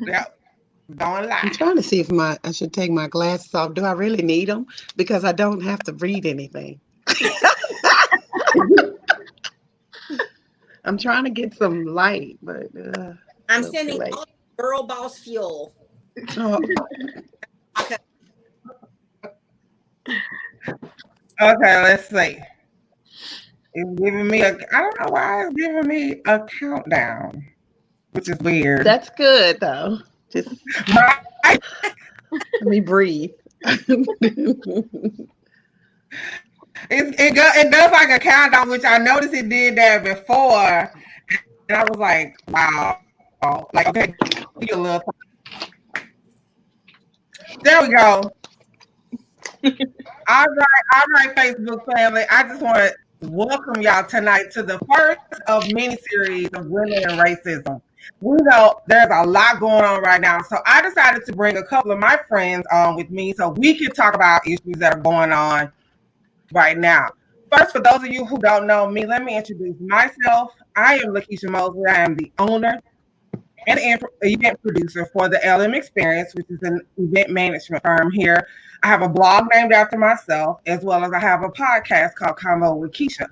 Yeah, don't I'm lie. trying to see if I should take my glasses off. Do I really need them? Because I don't have to read anything. I'm trying to get some light, but a I'm little too sending late. all girl boss fuel. Oh, Okay. Okay, let's see. It's giving me a. I don't know why it's giving me a countdown, which is weird. that's good though. Just Right? let me breathe. It does like a countdown, which I noticed it did that before, and I was like, wow. Like, okay, give you a little. There we go. All right, Facebook family. I just want to welcome y'all tonight to the first of many series of Women and Racism. We know there's a lot going on right now, so I decided to bring a couple of my friends on with me so we can talk about issues that are going on right now. First, for those of you who don't know me, let me introduce myself. I am Lakeisha Mosley. I am the owner and event producer for the LM Experience, which is an event management firm here. I have a blog named after myself, as well as I have a podcast called Convo with Keisha.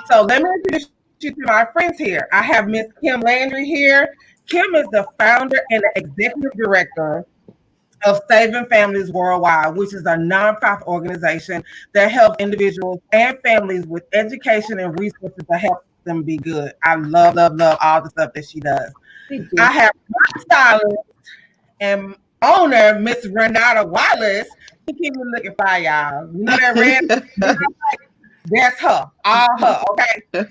So let me introduce you to my friends here. I have Miss Kim Landry here. Kim is the founder and the executive director of Saving Families Worldwide, which is a nonprofit organization that helps individuals and families with education and resources to help them be good. I love all the stuff that she does. Thank I you. have my stylist and owner, Miss Renata Wallace. She keep me looking for y'all. You know that red? That's her. All her. Okay.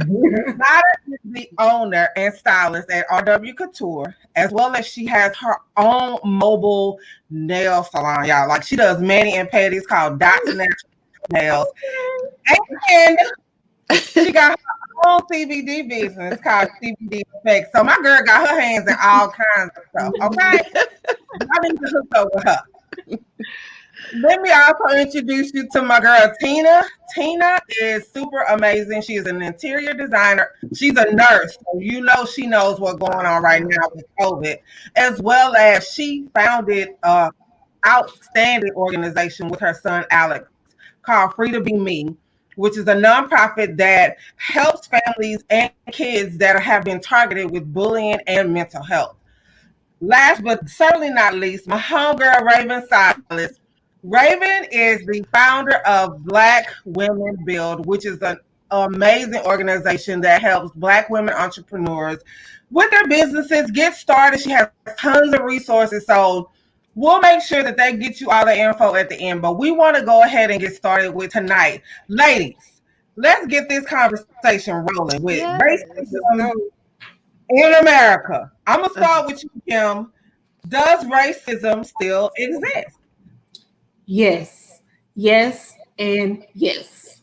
Renata is the owner and stylist at RW Couture, as well as she has her own mobile nail salon, y'all. Like she does mani and pedis called Dots Natural Nails. And she got her own CBD business called CBD Effects. So my girl got her hands in all kinds of stuff. Okay. I need to hook up with her. Let me also introduce you to my girl Tina. Tina is super amazing. She is an interior designer. She's a nurse, so you know she knows what's going on right now with COVID, as well as she founded a outstanding organization with her son Alex called Free to Be Me, which is a nonprofit that helps families and kids that have been targeted with bullying and mental health. Last but certainly not least, my homegirl Raven Silas. Raven is the founder of Black Women Build, which is an amazing organization that helps Black women entrepreneurs with their businesses get started. She has tons of resources, so we'll make sure that they get you all the info at the end. But we want to go ahead and get started with tonight. Ladies, let's get this conversation rolling with yes. Let's racism go. in America. I'm going to start with you, Kim. Does racism still exist? Yes, yes, and yes.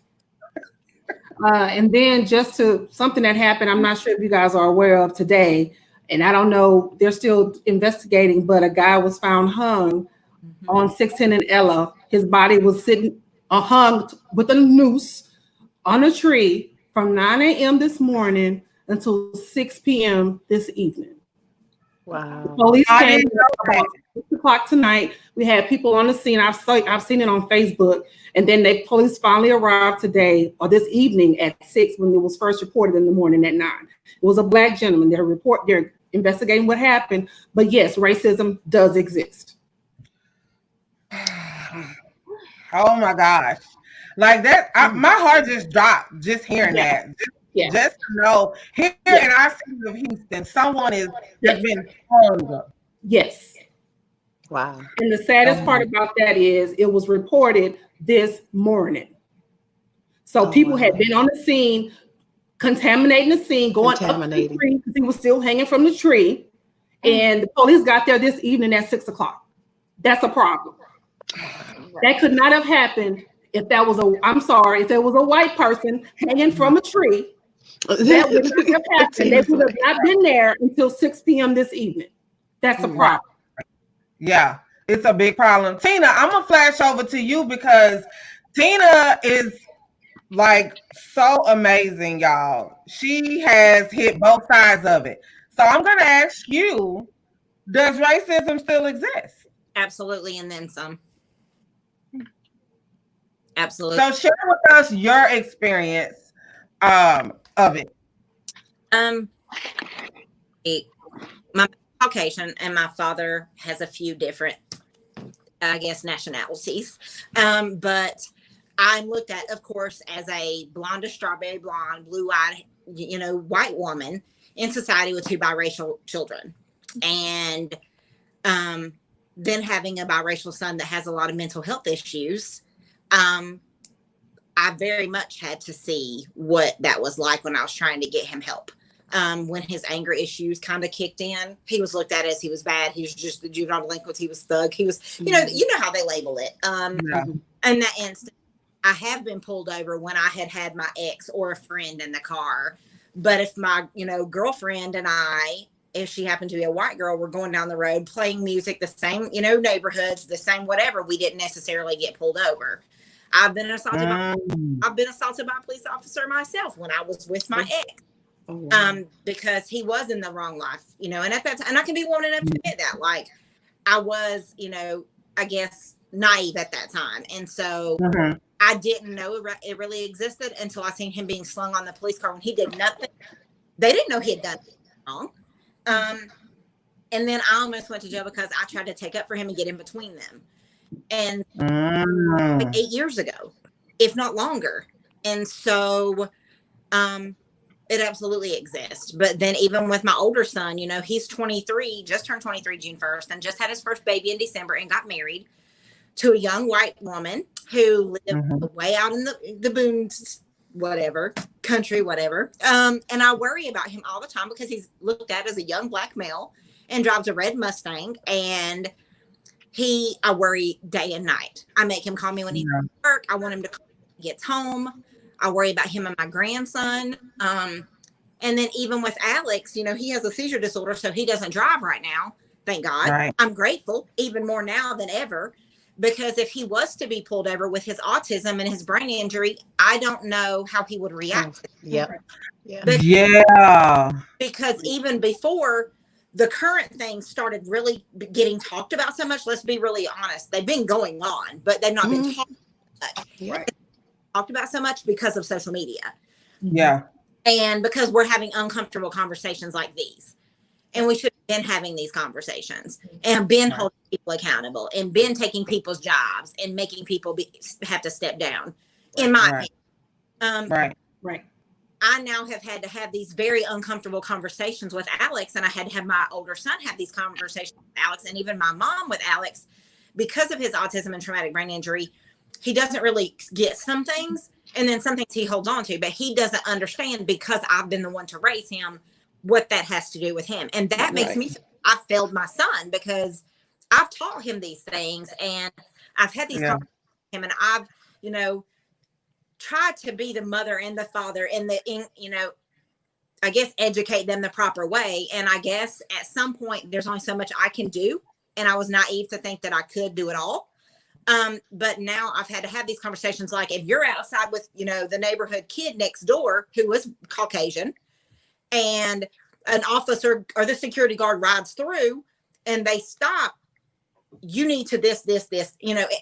And then just to something that happened, I'm not sure if you guys are aware of today, and I don't know, they're still investigating, but a guy was found hung Mhm. on 610 and Ella. His body was sitting hung with a noose on a tree from 9 a.m. this morning until 6 p.m. this evening. The Wow. police I came didn't know about that. 6 o'clock tonight. We had people on the scene. I've seen it on Facebook, and then the police finally arrived today or this evening at 6 when it was first reported in the morning at 9. It was a black gentleman. They're investigating what happened, but yes, racism does exist. Oh my gosh. Like that, my heart just dropped just hearing Yeah, that. yeah, Just to know here in yeah, our city of Houston, someone has yes, been hung. yes. Wow. And the saddest Um, part about that is it was reported this morning. So Oh people had wow. been on the scene, contaminating the scene, going up to the Contaminating. tree because he was still hanging from the tree. And the police got there this evening at 6 o'clock. That's a problem. That could not have happened if that was I'm sorry, if there was a white person hanging from a tree. That would not have happened. They Tina's would have like, not been there until 6 p.m. this evening. That's a right. problem. Yeah, it's a big problem. Tina, I'm gonna flash over to you because Tina is like so amazing, y'all. She has hit both sides of it. So I'm gonna ask you, Does racism still exist? Absolutely, and then some. Absolutely. So share with us your experience of it. My Caucasian, and my father has a few different, I guess, nationalities. But I'm looked at, of course, as a blondish strawberry blonde, blue-eyed, white woman in society with two biracial children, and then having a biracial son that has a lot of mental health issues. I very much had to see what that was like when I was trying to get him help. When his anger issues kind of kicked in, he was looked at as he was bad. He was just the juvenile delinquent. He was thug. He was, you know how they label it. In that instant, I have been pulled over when I had my ex or a friend in the car. But if my, girlfriend and I, if she happened to be a white girl, we're going down the road playing music, the same, neighborhoods, the same whatever, we didn't necessarily get pulled over. I've been assaulted by a police officer myself when I was with my ex. Oh, wow. Because he was in the wrong life, and at that time, and I can be woman enough to admit that, like, I was, I guess naive at that time, and so I didn't know it really existed until I seen him being slung on the police car when he did nothing. They didn't know he had done wrong, and then I almost went to jail because I tried to take up for him and get in between them, and like 8 years ago, if not longer, and so it absolutely exists. But then even with my older son, he's 23, just turned 23 June 1st, and just had his first baby in December and got married to a young white woman who lived way out in the boons, whatever, country, whatever. And I worry about him all the time because he's looked at as a young black male and drives a red Mustang. And I worry day and night. I make him call me when he's at work. I want him to call me when he gets home. I worry about him and my grandson. And then even with Alex, he has a seizure disorder, so he doesn't drive right now. Thank God. Right. I'm grateful even more now than ever, because if he was to be pulled over with his autism and his brain injury, I don't know how he would react. Because even before the current things started really getting talked about so much, let's be really honest, they've been going on, but they've not been talked about. Right. Talked about so much because of social media. Yeah. And because we're having uncomfortable conversations like these. And we should have been having these conversations and been holding people accountable and been taking people's jobs and making people have to step down, in my opinion. Right. I now have had to have these very uncomfortable conversations with Alex, and I had to have my older son have these conversations with Alex, and even my mom with Alex, because of his autism and traumatic brain injury. He doesn't really get some things, and then some things he holds on to, but he doesn't understand, because I've been the one to raise him, what that has to do with him. And that makes me feel I failed my son, because I've taught him these things, and I've had these conversations with him, and I've, tried to be the mother and the father and I guess educate them the proper way. And I guess at some point there's only so much I can do. And I was naive to think that I could do it all. But now I've had to have these conversations, like, if you're outside with, the neighborhood kid next door who is Caucasian, and an officer or the security guard rides through and they stop, you need to this,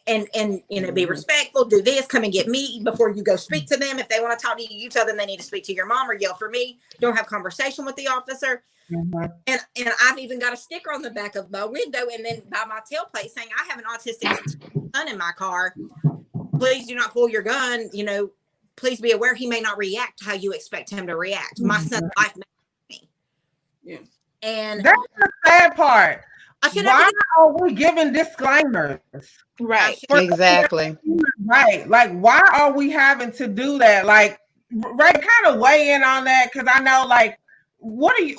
and be respectful, do this, come and get me before you go speak to them. If they want to talk to you, you tell them they need to speak to your mom or yell for me. Don't have conversation with the officer. And I've even got a sticker on the back of my window and then by my tailplate saying, I have an autistic son in my car. Please do not pull your gun. Please be aware he may not react how you expect him to react. My son's life matters to me. Yeah. And that's the sad part. Why are we giving disclaimers? Right. Exactly. Right. Like, why are we having to do that? Like, Ray, kind of weigh in on that, because I know, like, what is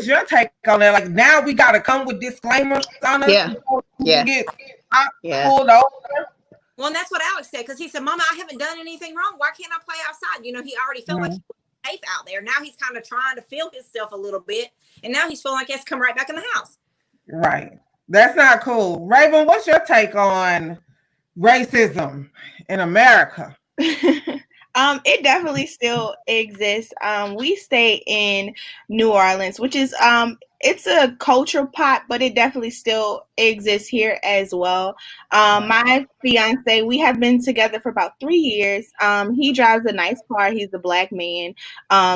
your take on that? Like, now we got to come with disclaimers on us. Get pulled over. Well, and that's what Alex said, because he said, Mama, I haven't done anything wrong. Why can't I play outside? He already felt like he was safe out there. Now he's kind of trying to feel himself a little bit. And now he's feeling like he has to come right back in the house. Right. That's not cool. Raven, what's your take on racism in America? It definitely still exists. We stay in New Orleans, which is it's a cultural pot, but it definitely still exists here as well. My fiance, we have been together for about 3 years. He drives a nice car. He's a black man.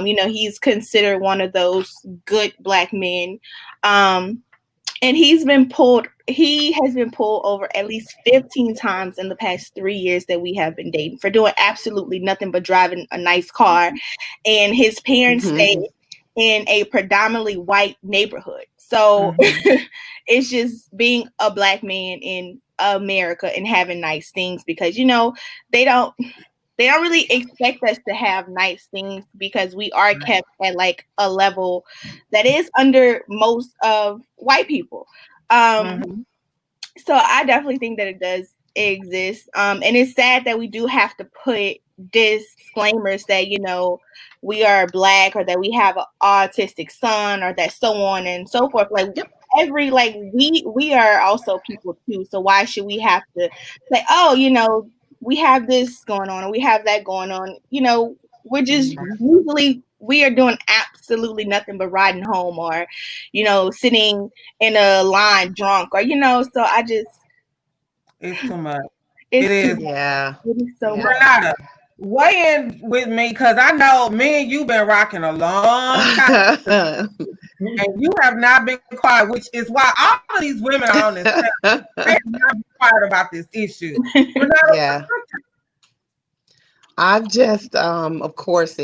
He's considered one of those good black men. And he has been pulled over at least 15 times in the past 3 years that we have been dating for doing absolutely nothing but driving a nice car. And his parents stay in a predominantly white neighborhood. So it's just being a black man in America and having nice things because, they don't really expect us to have nice things because we are kept at like a level that is under most of white people. So I definitely think that it does exist. And it's sad that we do have to put disclaimers that, we are black or that we have an autistic son or that so on and so forth. Like we are also people too. So why should we have to say, oh, we have this going on or we have that going on? We're just usually we are doing absolutely nothing but riding home or, sitting in a line drunk or, so I just. It's too much. It is. Yeah. It is so much. Renata, weigh in with me because I know me and you've been rocking a long time. And you have not been quiet, which is why all of these women are on this panel. They have not been quiet about this issue. Renata, Yeah. I've just, of course,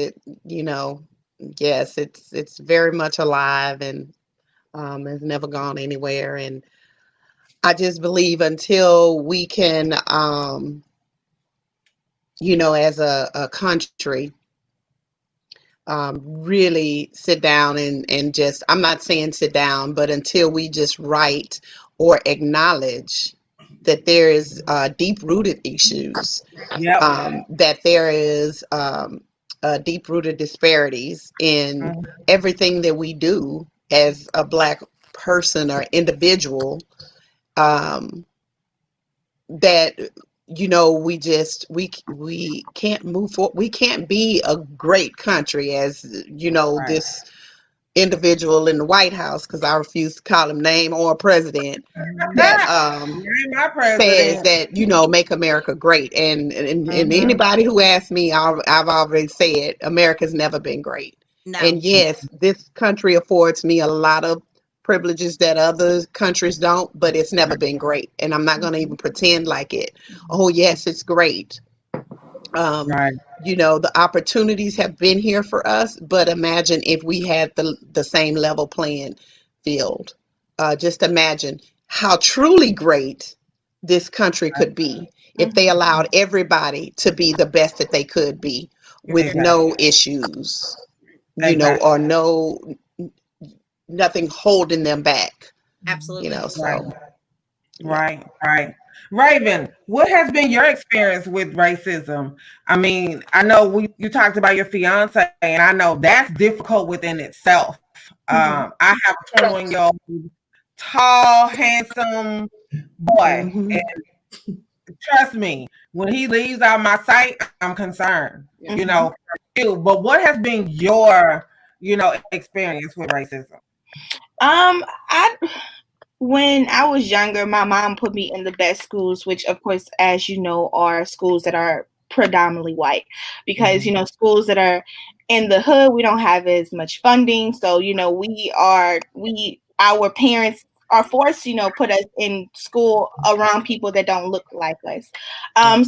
yes, it's very much alive and has never gone anywhere. And I just believe until we can, as a country, really sit down and just, I'm not saying sit down, but until we just write or acknowledge that there is deep-rooted issues, that there is deep-rooted disparities in everything that we do as a Black person or individual, that we can't move forward. We can't be a great country as this individual in the White House, because I refuse to call him name or president, that says that make America great. And anybody who asks me, I've already said America's never been great. No. And yes, this country affords me a lot of privileges that other countries don't, but it's never been great. And I'm not going to even pretend like it. Oh yes, it's great. The opportunities have been here for us, but imagine if we had the same level playing field. Just imagine how truly great this country could be if they allowed everybody to be the best that they could be with no issues, or nothing holding them back. Absolutely. Right. Raven, what has been your experience with racism? I mean, I know you talked about your fiance, and I know that's difficult within itself. I have a 21-year-old tall, handsome boy, and trust me, when he leaves out my sight, I'm concerned. But what has been your, experience with racism? When I was younger, my mom put me in the best schools, which of course, as you know, are schools that are predominantly white, because, schools that are in the hood, we don't have as much funding. So, our parents are forced, put us in school around people that don't look like us.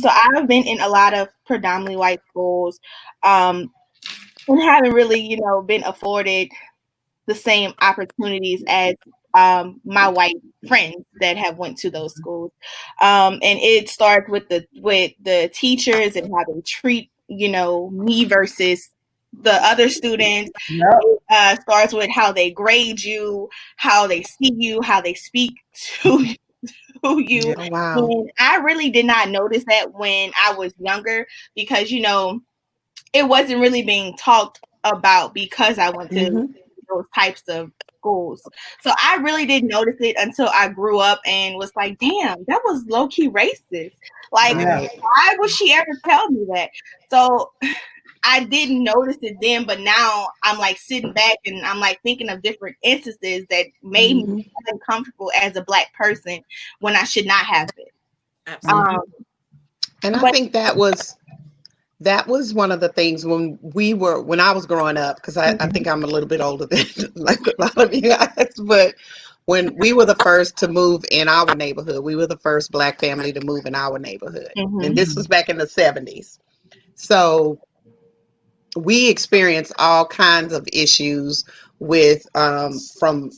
So I've been in a lot of predominantly white schools, and haven't really, been afforded the same opportunities as my white friends that have went to those schools. And it starts with the teachers and how they treat, me versus the other students. It starts with how they grade you, how they see you, how they speak to you. Oh, wow. And I really did not notice that when I was younger because, it wasn't really being talked about because I went to those types of schools. So I really didn't notice it until I grew up and was like, damn, that was low-key racist. Like, why would she ever tell me that? So I didn't notice it then, but now I'm like sitting back and I'm like thinking of different instances that made me uncomfortable as a Black person when I should not have it. Absolutely. And I think that was one of the things when I was growing up, because I think I'm a little bit older than like a lot of you guys, but when we were the first to move in our neighborhood, we were the first Black family to move in our neighborhood. And this was back in the 70s. So we experienced all kinds of issues with from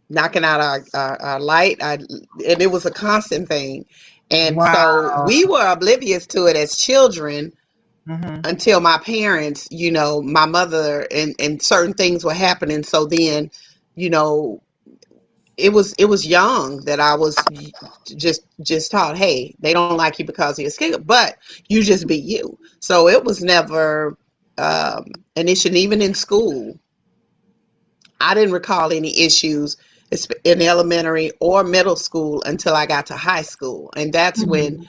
knocking out our light, and it was a constant thing. And so we were oblivious to it as children until my parents, my mother and certain things were happening. So then, it was young that I was just taught, hey, they don't like you because of your skin, but you just be you. So it was never an issue. And even in school, I didn't recall any issues in elementary or middle school until I got to high school. And that's when,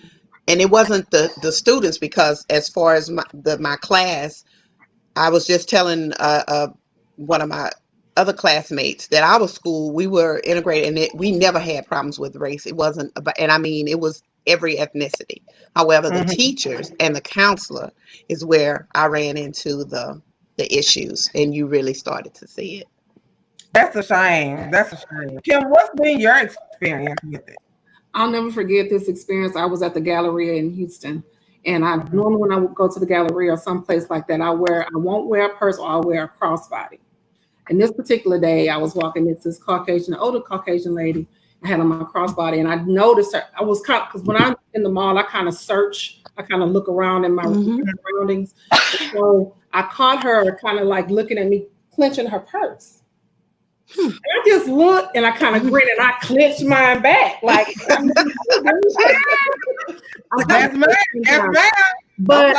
and it wasn't the students, because as far as my class, I was just telling one of my other classmates that our school, we were integrated, and we never had problems with race. It wasn't about, and I mean, it was every ethnicity. However, the teachers and the counselor is where I ran into the issues, and you really started to see it. That's a shame. That's a shame. Kim, what's been your experience with it? I'll never forget this experience. I was at the Galleria in Houston, and I normally, when I would go to the Galleria or someplace like that, I won't wear a purse, or I'll wear a crossbody. And this particular day, I was walking into this older Caucasian lady. I had on my crossbody, and I noticed her. I was because when I'm in the mall, I kind of search. I kind of look around in my surroundings. So I caught her kind of like looking at me, clenching her purse. And I just looked, and I kind of grinned, and I clenched mine back. Like, that's mine. But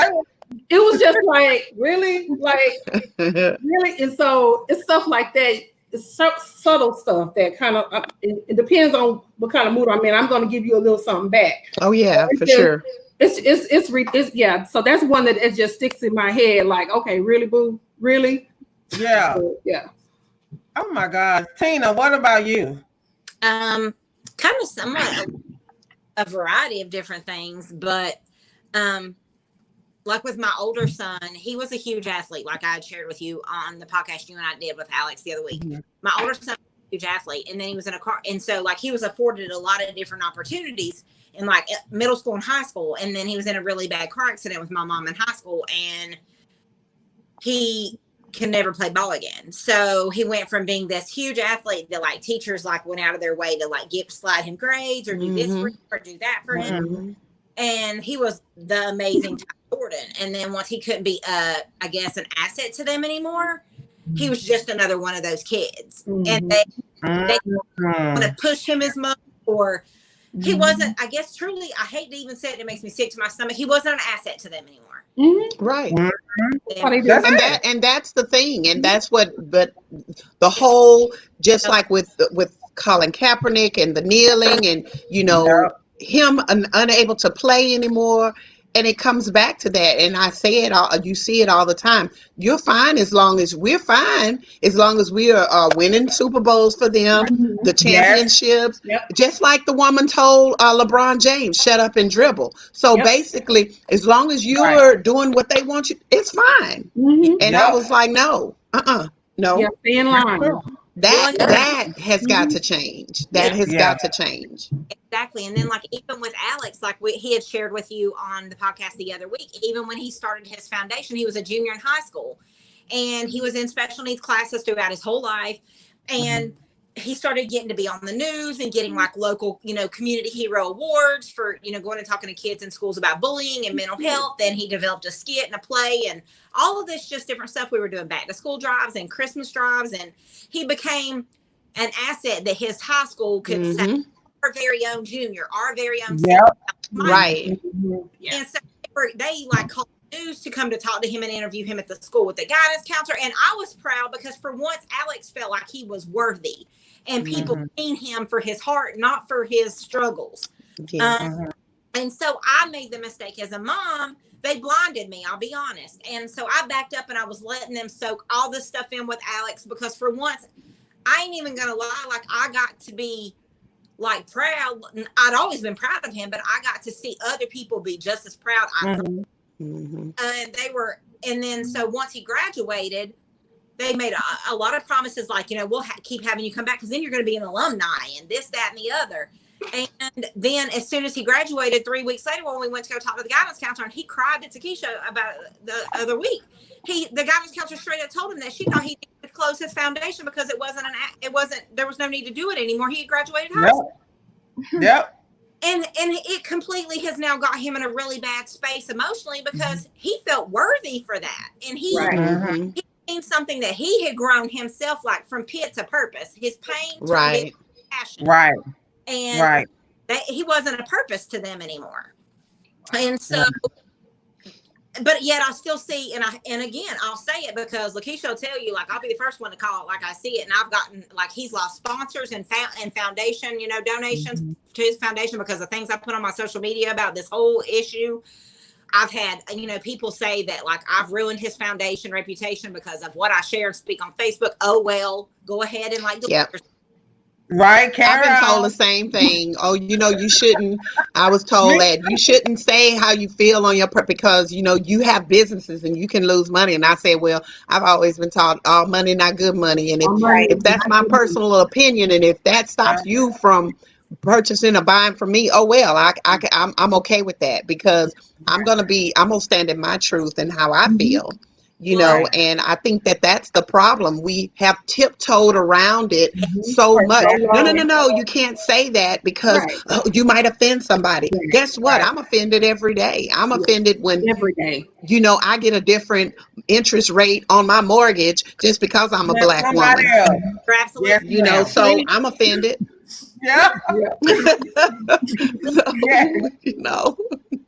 it was just like, really? Like, really? And so it's stuff like that. It's subtle stuff that kind of, it depends on what kind of mood I'm in. I'm going to give you a little something back. Oh, yeah, for sure. It's yeah. So that's one that it just sticks in my head. Like, okay, really, boo? Really? Yeah. So, yeah. Oh my God. Tina, what about you? Kind of somewhat a variety of different things, but like with my older son, he was a huge athlete, like I had shared with you on the podcast you and I did with Alex the other week. My older son was a huge athlete, and then he was in a car, and so like he was afforded a lot of different opportunities in like middle school and high school, and then he was in a really bad car accident with my mom in high school, and he can never play ball again. So he went from being this huge athlete that like teachers like went out of their way to like slide him grades or do this for him or do that for him. And he was the amazing Ty Jordan. And then once he couldn't be I guess an asset to them anymore, he was just another one of those kids. And they want to push him as much, or he wasn't, I guess truly, I hate to even say it, it makes me sick to my stomach. He wasn't an asset to them anymore. Right. And that's the thing. And that's but the whole, just like with Colin Kaepernick and the kneeling and, him unable to play anymore. And it comes back to that. And I say it you see it all the time. You're fine as long as we're fine, as long as we are winning Super Bowls for them, the championships. Just like the woman told LeBron James, shut up and dribble. So basically, as long as you're doing what they want you, it's fine. And I was like, no. Yeah, stay in line. That has got to change. That has got to change. Exactly. And then like even with Alex, like he had shared with you on the podcast the other week, even when he started his foundation, he was a junior in high school, and he was in special needs classes throughout his whole life. And he started getting to be on the news and getting like local, community hero awards for, going and talking to kids in schools about bullying and mental health. And he developed a skit and a play and all of this, just different stuff. We were doing back to school drives and Christmas drives. And he became an asset that his high school could say, our very own junior, our very own. Right. And so they like called the news to come to talk to him and interview him at the school with the guidance counselor. And I was proud because for once Alex felt like he was worthy and people seen him for his heart, not for his struggles. And so I made the mistake as a mom. They blinded me, I'll be honest. And so I backed up and I was letting them soak all this stuff in with Alex, because for once, I ain't even gonna lie, like I got to be like proud. I'd always been proud of him, but I got to see other people be just as proud. They were, and then so once he graduated, they made a lot of promises, like, you know, we'll keep having you come back because then you're going to be an alumni and this, that, and the other. And then as soon as he graduated, 3 weeks later, when we went to go talk to the guidance counselor, and he cried to Takesha about the other week, the guidance counselor straight up told him that she thought he needed to close his foundation because there was no need to do it anymore. He had graduated high school. Yep. And it completely has now got him in a really bad space emotionally, because he felt worthy for that. And he seen something that he had grown himself, like from pit to purpose. His pain turned into passion. Right. And that he wasn't a purpose to them anymore. And so, but yet I still see, and again, I'll say it because Lakeisha will tell you, like, I'll be the first one to call it like I see it. And I've gotten, like, he's lost sponsors and foundation, you know, donations to his foundation because of things I put on my social media about this whole issue. I've had, you know, people say that, like, I've ruined his foundation reputation because of what I share and speak on Facebook. Oh, well, go ahead and, like, right, Kara. I've been told the same thing. Oh, you know, you shouldn't. I was told that you shouldn't say how you feel on your because, you know, you have businesses and you can lose money. And I said, well, I've always been taught all money, not good money. And if that's my personal opinion, and if that stops you from purchasing or buying from me, oh well, I'm okay with that, because I'm gonna stand in my truth and how I feel. You know, and I think that's the problem. We have tiptoed around it so much. No, you can't say that because you might offend somebody. Guess what? I'm offended every day. I'm offended when every day, you know, I get a different interest rate on my mortgage just because I'm a black woman. Absolutely. You know, so I'm offended. Yeah. You know.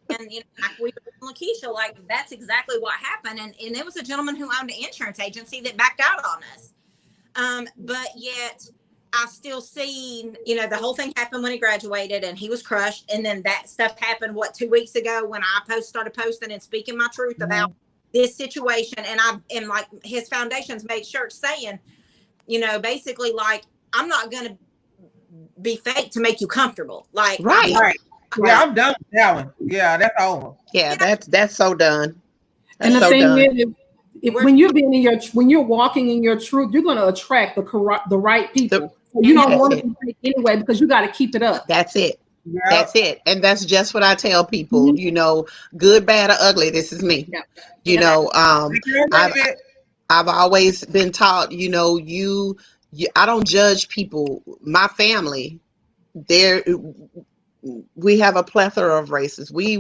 And, you know, like we were with Lakeisha, like, that's exactly what happened. And it was a gentleman who owned an insurance agency that backed out on us. But yet I still see, you know, the whole thing happened when he graduated and he was crushed. And then that stuff happened, 2 weeks ago, when I started posting and speaking my truth about this situation. And like his foundation's made shirts saying, you know, basically, like, I'm not going to be fake to make you comfortable. Like, right. Yeah, I'm done with that one. Yeah, that's over. Yeah, that's so done. That's and the so thing done. is, when you're walking in your truth, you're going to attract the right people. So you don't want to be fake anyway, because you got to keep it up. That's it. Yep. That's it. And that's just what I tell people. You know, good, bad, or ugly. This is me. Yep. You know, I've always been taught. You know, I don't judge people. My family, we have a plethora of races. We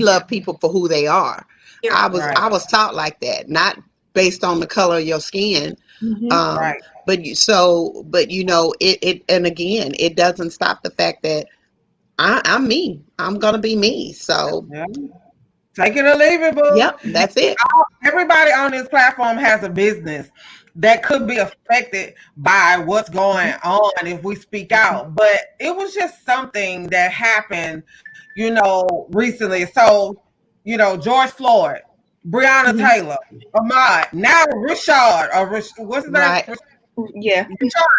love people for who they are. I was taught like that, not based on the color of your skin. But you know, it and again, it doesn't stop the fact that I'm me. I'm gonna be me. So take it or leave it, boo. Yep, that's it. Everybody on this platform has a business that could be affected by what's going on if we speak out. But it was just something that happened, you know, recently. So, you know, George Floyd, Breonna Taylor, Ahmaud, now Rashad, what's his name? Yeah.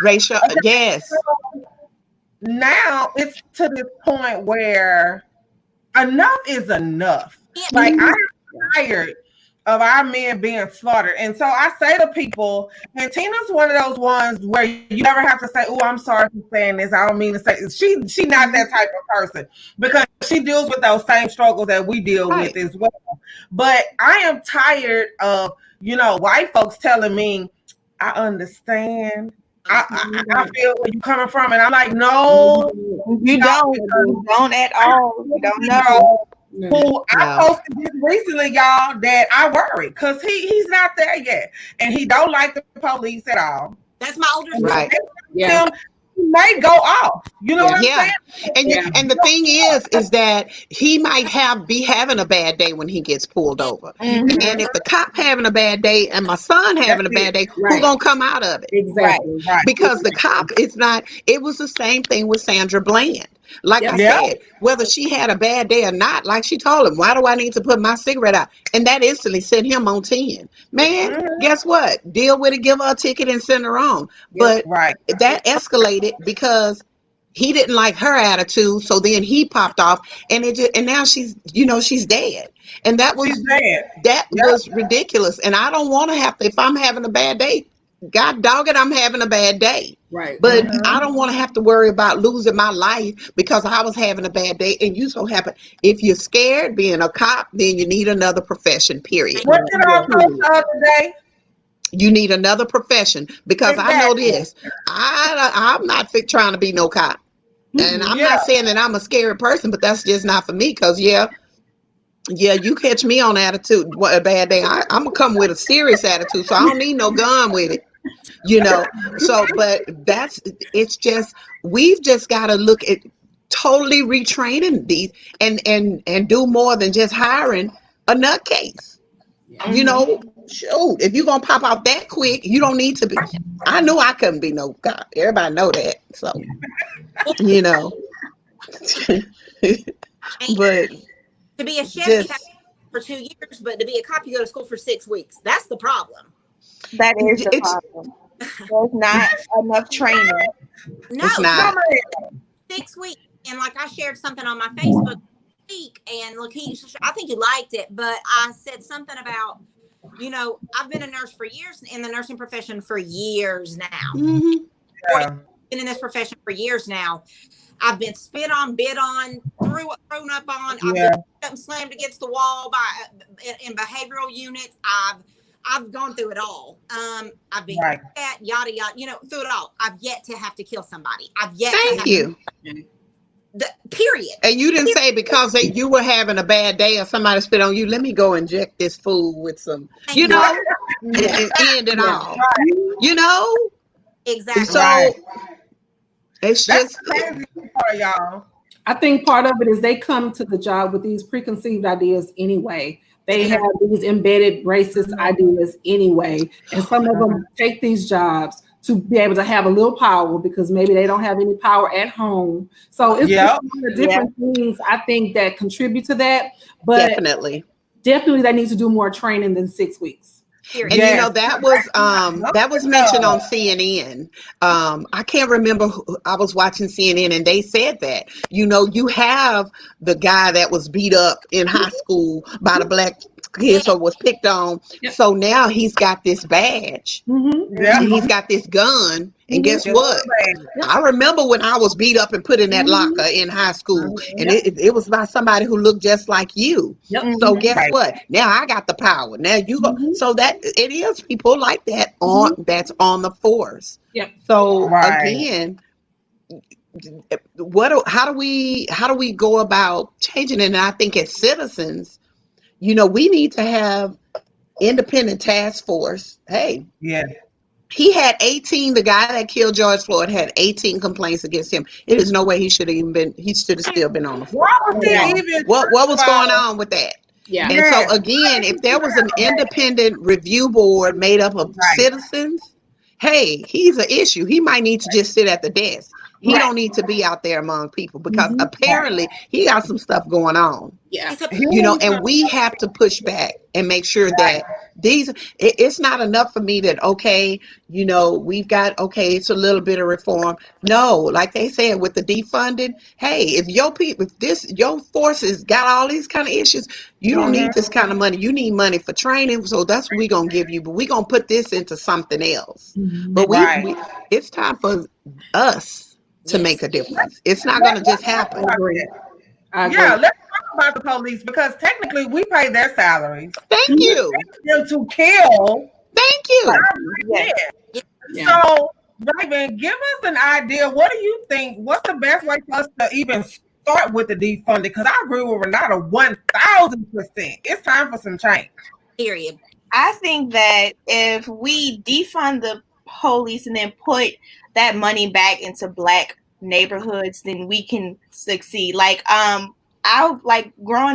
Rachel, yes. Now it's to this point where enough is enough. Like, I'm tired of our men being slaughtered. And so I say to people, and Tina's one of those ones where you never have to say, oh, I'm sorry for saying this. I don't mean to say it. She not that type of person, because she deals with those same struggles that we deal with as well. But I am tired of, you know, white folks telling me, I understand. I feel where you're coming from. And I'm like, no, you don't. You don't at all. You don't know. Who I posted this recently, y'all, that I worry because he's not there yet, and he don't like the police at all. That's my older right. He may go off. You know what I'm saying? And the thing is that he might be having a bad day when he gets pulled over. And if the cop having a bad day and my son having a bad day, who's gonna come out of it? Exactly. Because the cop is not. It was the same thing with Sandra Bland. Like I said, whether she had a bad day or not, like she told him, why do I need to put my cigarette out? And that instantly sent him on 10. Man, guess what? Deal with it, give her a ticket and send her on. But that escalated because he didn't like her attitude. So then he popped off and and now she's dead. And that was was ridiculous. And I don't want to have to, if I'm having a bad day, God dog it, I'm having a bad day. Right. But I don't want to have to worry about losing my life because I was having a bad day. And you so happen, if you're scared being a cop, then you need another profession, period. What did I post the other day? You need another profession because I know this. I'm not trying to be no cop. And I'm not saying that I'm a scary person, but that's just not for me because, you catch me on attitude, a bad day. I'm going to come with a serious attitude, so I don't need no gun with it. So, but it's just, we've just got to look at totally retraining these and do more than just hiring a nutcase. Shoot, if you're going to pop out that quick, you don't need to be. I knew I couldn't be no cop. Everybody know that. So, but to be a chef, you have to for 2 years, but to be a cop, you go to school for 6 weeks. That's the problem. That is the problem. There's not enough training. No, it's not. 6 weeks. And like I shared something on my Facebook week, and look, I think he liked it, but I said something about, I've been a nurse for years in the nursing profession for years now. Been in this profession for years now. I've been spit on, bit on, thrown up on. I've been slammed against the wall in behavioral units. I've gone through it all. I've been at yada yada, through it all. I've yet to have to kill somebody. I've yet Thank to you. Period. And you didn't say because you were having a bad day or somebody spit on you, let me go inject this food with some, and end it all. Exactly. So it's That's just crazy for y'all. I think part of it is they come to the job with these preconceived ideas anyway. They have these embedded racist ideas anyway. And some of them take these jobs to be able to have a little power because maybe they don't have any power at home. So it's different things I think that contribute to that. But definitely they need to do more training than 6 weeks. And that was mentioned on CNN. I can't remember I was watching CNN and they said that, you have the guy that was beat up in high school by the black kid, so was picked on. So now he's got this badge. And he's got this gun. And guess what? I remember when I was beat up and put in that locker in high school, and it was by somebody who looked just like you. So guess what? Now I got the power. Now you go. So that it is people like that that's on the force. So again, how do we go about changing it? And I think as citizens, we need to have independent task force. Hey, he had 18. The guy that killed George Floyd had 18 complaints against him. It is no way he should have still been on the floor. What was going on with that? And so again, if there was an independent review board made up of citizens, hey, he's an issue. He might need to just sit at the desk. He don't need to be out there among people because apparently he got some stuff going on. And we have to push back and make sure that it's not enough for me that, we've got, it's a little bit of reform. No, like they said with the defunding, hey, if your forces got all these kind of issues, you don't need this kind of money. You need money for training. So that's what we're going to give you, but we're going to put this into something else. But it's time for us to make a difference. It's not going to just happen. Let's talk about the police because technically we pay their salaries. Thank you. Them to kill. Thank you. So, Raven, give us an idea. What do you think? What's the best way for us to even start with the defunding? Because I agree with Renata 1,000%. It's time for some change. Period. I think that if we defund the police and then put that money back into Black neighborhoods, then we can succeed. Growing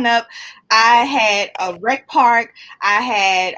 up, I had a rec park. I had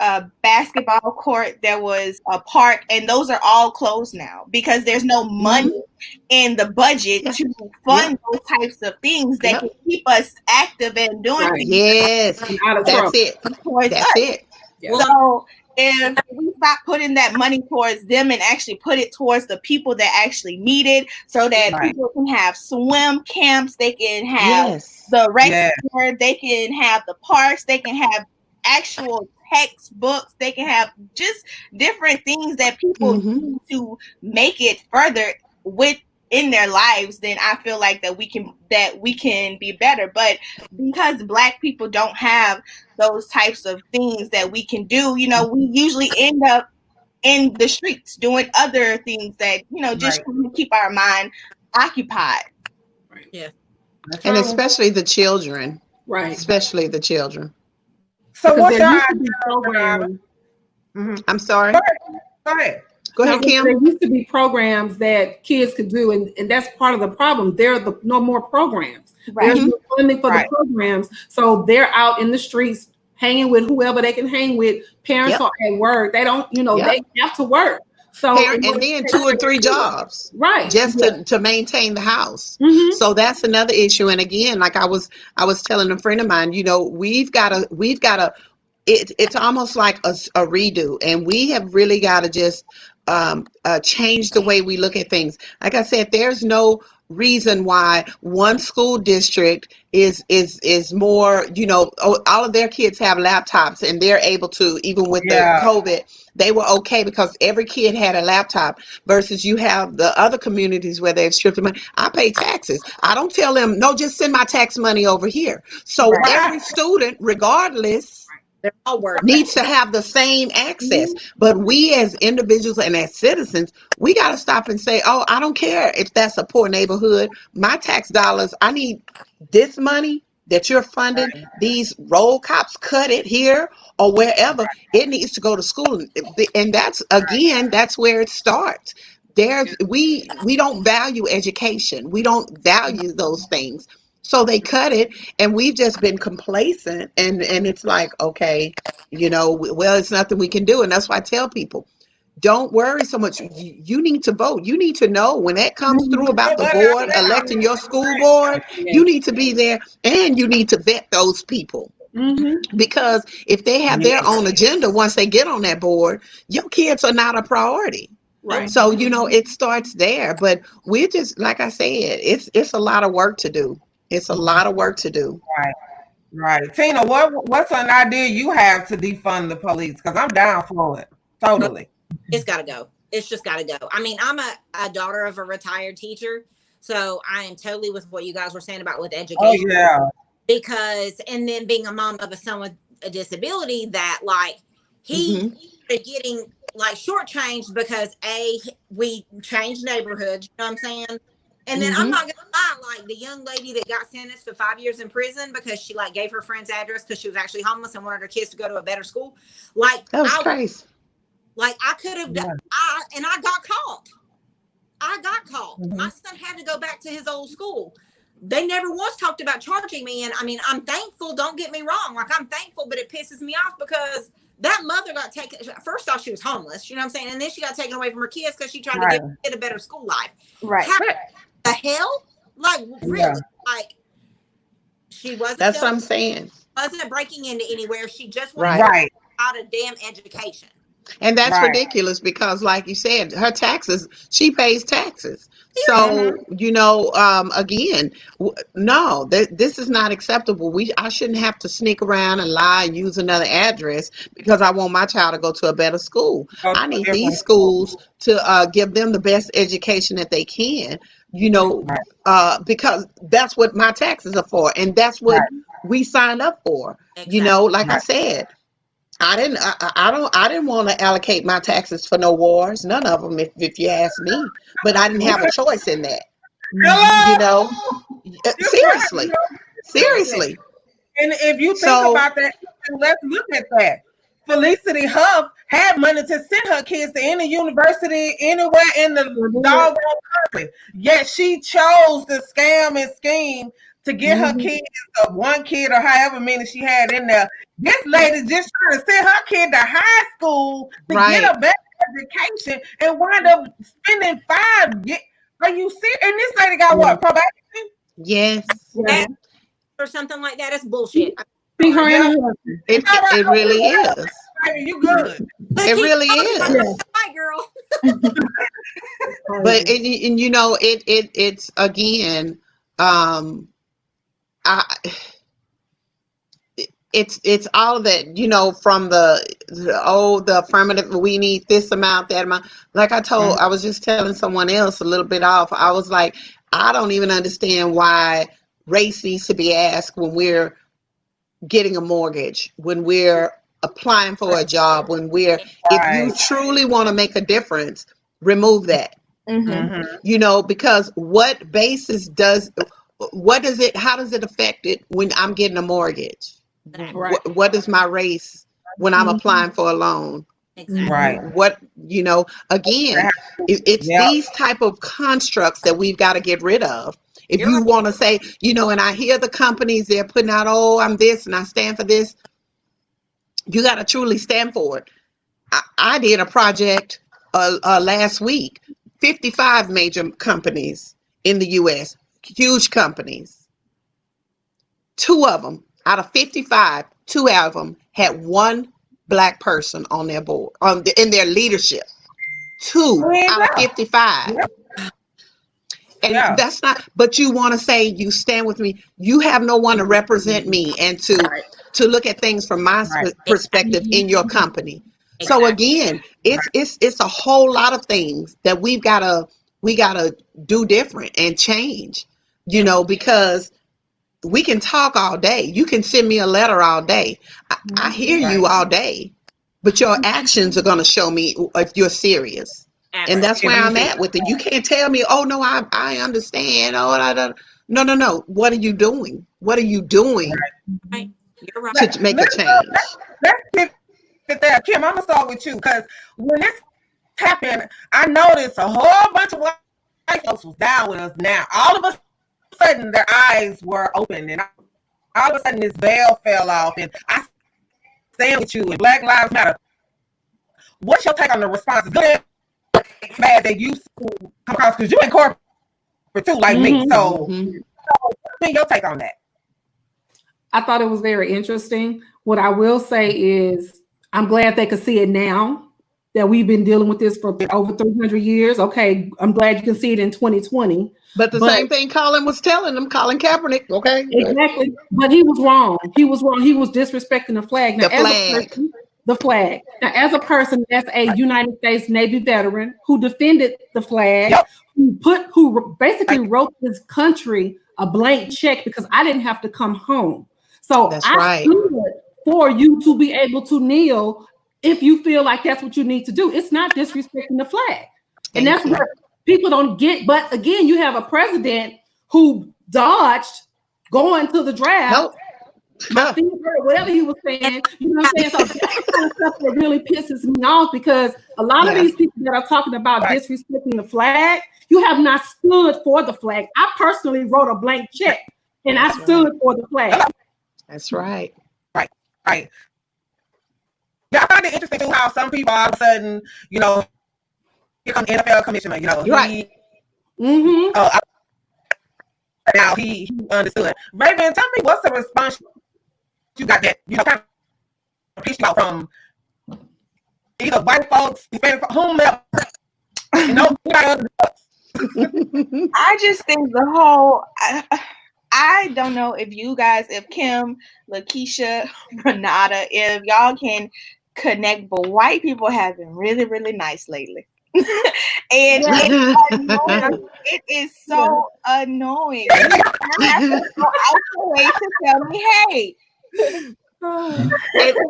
a basketball court, there was a park, and those are all closed now because there's no money in the budget to fund those types of things that can keep us active and doing things. Yes, that's it. That's it. Yeah. So if we stop putting that money towards them and actually put it towards the people that actually need it, so that people can have swim camps, they can have the rec center, they can have the parks, they can have actual textbooks, they can have just different things that people need to make it further in their lives, then I feel like that we can be better. But because Black people don't have those types of things that we can do, we usually end up in the streets doing other things that, just trying to keep our mind occupied. Right. Yeah. And especially the children. Right. Especially the children. So what's your program? I'm sorry. Go ahead. Go ahead, Kim. There used to be programs that kids could do, and that's part of the problem. There are no more programs. Right. There's no funding for the programs, so they're out in the streets hanging with whoever they can hang with. Parents are at work. They don't, they have to work. So and then 2 or 3 jobs, right? Just to maintain the house. So that's another issue. And again, like I was telling a friend of mine, we've got to. It's almost like a redo, and we have really got to just change the way we look at things. Like I said, there's no reason why one school district is more, all of their kids have laptops and they're able to, even with the COVID, they were okay because every kid had a laptop, versus you have the other communities where they've stripped money. I pay taxes. I don't tell them, no, just send my tax money over here. So every student, regardless, needs to have the same access. But we as individuals and as citizens, we got to stop and say, oh, I don't care if that's a poor neighborhood. My tax dollars, I need this money that you're funding. These roll cops cut it here or wherever. It needs to go to school. And that's, again, that's where it starts. We don't value education. We don't value those things. So they cut it, and we've just been complacent, and it's like, okay, well, it's nothing we can do. And that's why I tell people, don't worry so much. You need to vote. You need to know when that comes through about the board, electing your school board, you need to be there, and you need to vet those people. Because if they have their own agenda, once they get on that board, your kids are not a priority. Right. So, it starts there. But we're just, like I said, it's a lot of work to do. It's a lot of work to do. Right. Tina, what's an idea you have to defund the police? Because I'm down for it. Totally. It's got to go. It's just got to go. I mean, I'm a daughter of a retired teacher, so I am totally with what you guys were saying about with education. Oh, yeah. Because, and then being a mom of a son with a disability, that he started getting shortchanged because we changed neighborhoods, you know what I'm saying? And then I'm not gonna lie, the young lady that got sentenced to 5 years in prison because she gave her friend's address because she was actually homeless and wanted her kids to go to a better school. That was crazy. I could have done, and I got caught. My son had to go back to his old school. They never once talked about charging me, and I mean, I'm thankful. Don't get me wrong, I'm thankful, but it pisses me off because that mother got taken. First off, she was homeless, you know what I'm saying, and then she got taken away from her kids because she tried to give her kid a better school life. Right. The hell? Really? She wasn't. That's what I'm saying. Wasn't breaking into anywhere. She just wanted out of damn education. And that's ridiculous because, like you said, her taxes, she pays taxes. So, again, no, this is not acceptable. I shouldn't have to sneak around and lie and use another address because I want my child to go to a better school. I need these schools to give them the best education that they can, because that's what my taxes are for. And that's what we signed up for. Exactly. Like I said. I didn't want to allocate my taxes for no wars, none of them, if you ask me. But I didn't have a choice in that. Seriously. And if you think about that, let's look at that. Felicity Huff had money to send her kids to any university anywhere in the doggone country. Yet she chose to scam and scheme to get her kids, one kid or however many she had in there. This lady just trying to send her kid to high school to get a better education and wind up spending Are you serious? And this lady got what? Probation? Yes. That, or something like that. It's bullshit. It really is. You good. It really is. Hi, girl. But and you know it's again it's all that, you know, from the affirmative, we need this amount, that amount. Like I was just telling someone else a little bit off. I was like, I don't even understand why race needs to be asked when we're getting a mortgage, when we're applying for a job, if you truly want to make a difference, remove that. You know, because what basis how does it affect it when I'm getting a mortgage? What is my race when I'm applying for a loan? Exactly. What, you know, again, it's these type of constructs that we've got to get rid of. If you want to say, you know, and I hear the companies, they're putting out, oh, I'm this and I stand for this. You got to truly stand for it. I did a project last week, 55 major companies in the U.S., huge companies. 2 of them, out of 55, 2 of them had one Black person on their board, in their leadership. 2 out of 55. And that's not, but you want to say you stand with me. You have no one to represent me and to look at things from my perspective in your company. So again, it's a whole lot of things that we gotta do different and change, you know, because we can talk all day. You can send me a letter all day. I hear you all day, but your actions are going to show me if you're serious. And that's where I'm at with it. You can't tell me, oh, no, I understand. Oh, no. What are you doing? What are you doing You're right. to make a change? Let's get there. Kim, I'm going to start with you because when this happened, I noticed a whole bunch of white folks was down with us now. All of a sudden, their eyes were open and all of a sudden this veil fell off and I stand with you and Black Lives Matter. What's your take on the response? Good bad that you come across because you in corporate too, like me. So what's your take on that? I thought it was very interesting. What I will say is I'm glad they could see it now that we've been dealing with this for over 300 years. Okay, I'm glad you can see it in 2020. But same thing Colin was telling them, Colin Kaepernick, okay? Exactly. But he was wrong. He was disrespecting the flag. Now, the flag. Now, as a person that's a United States Navy veteran who defended the flag, who basically wrote this country a blank check because I didn't have to come home. So I stood for you to be able to kneel if you feel like that's what you need to do. It's not disrespecting the flag. And that's what people don't get. But again, you have a president who dodged going to the draft. Whatever he was saying, you know what I'm saying? So that's the kind of stuff that really pisses me off because a lot of these people that are talking about disrespecting the flag, you have not stood for the flag. I personally wrote a blank check and I stood for the flag. That's right. Right. Yeah, I find it interesting too how some people all of a sudden, you know, here comes NFL commissioner, you know. Now he understood. Raven, tell me what's the response you got that, you know, kind of pissed you out from either white folks, whomever. You know, I just think the whole I don't know if you guys, if Kim, Lakeisha, Renata, if y'all can connect, but white people have been really, really nice lately. And it's annoying. It is so annoying. You have to go out your way to tell me, hey. And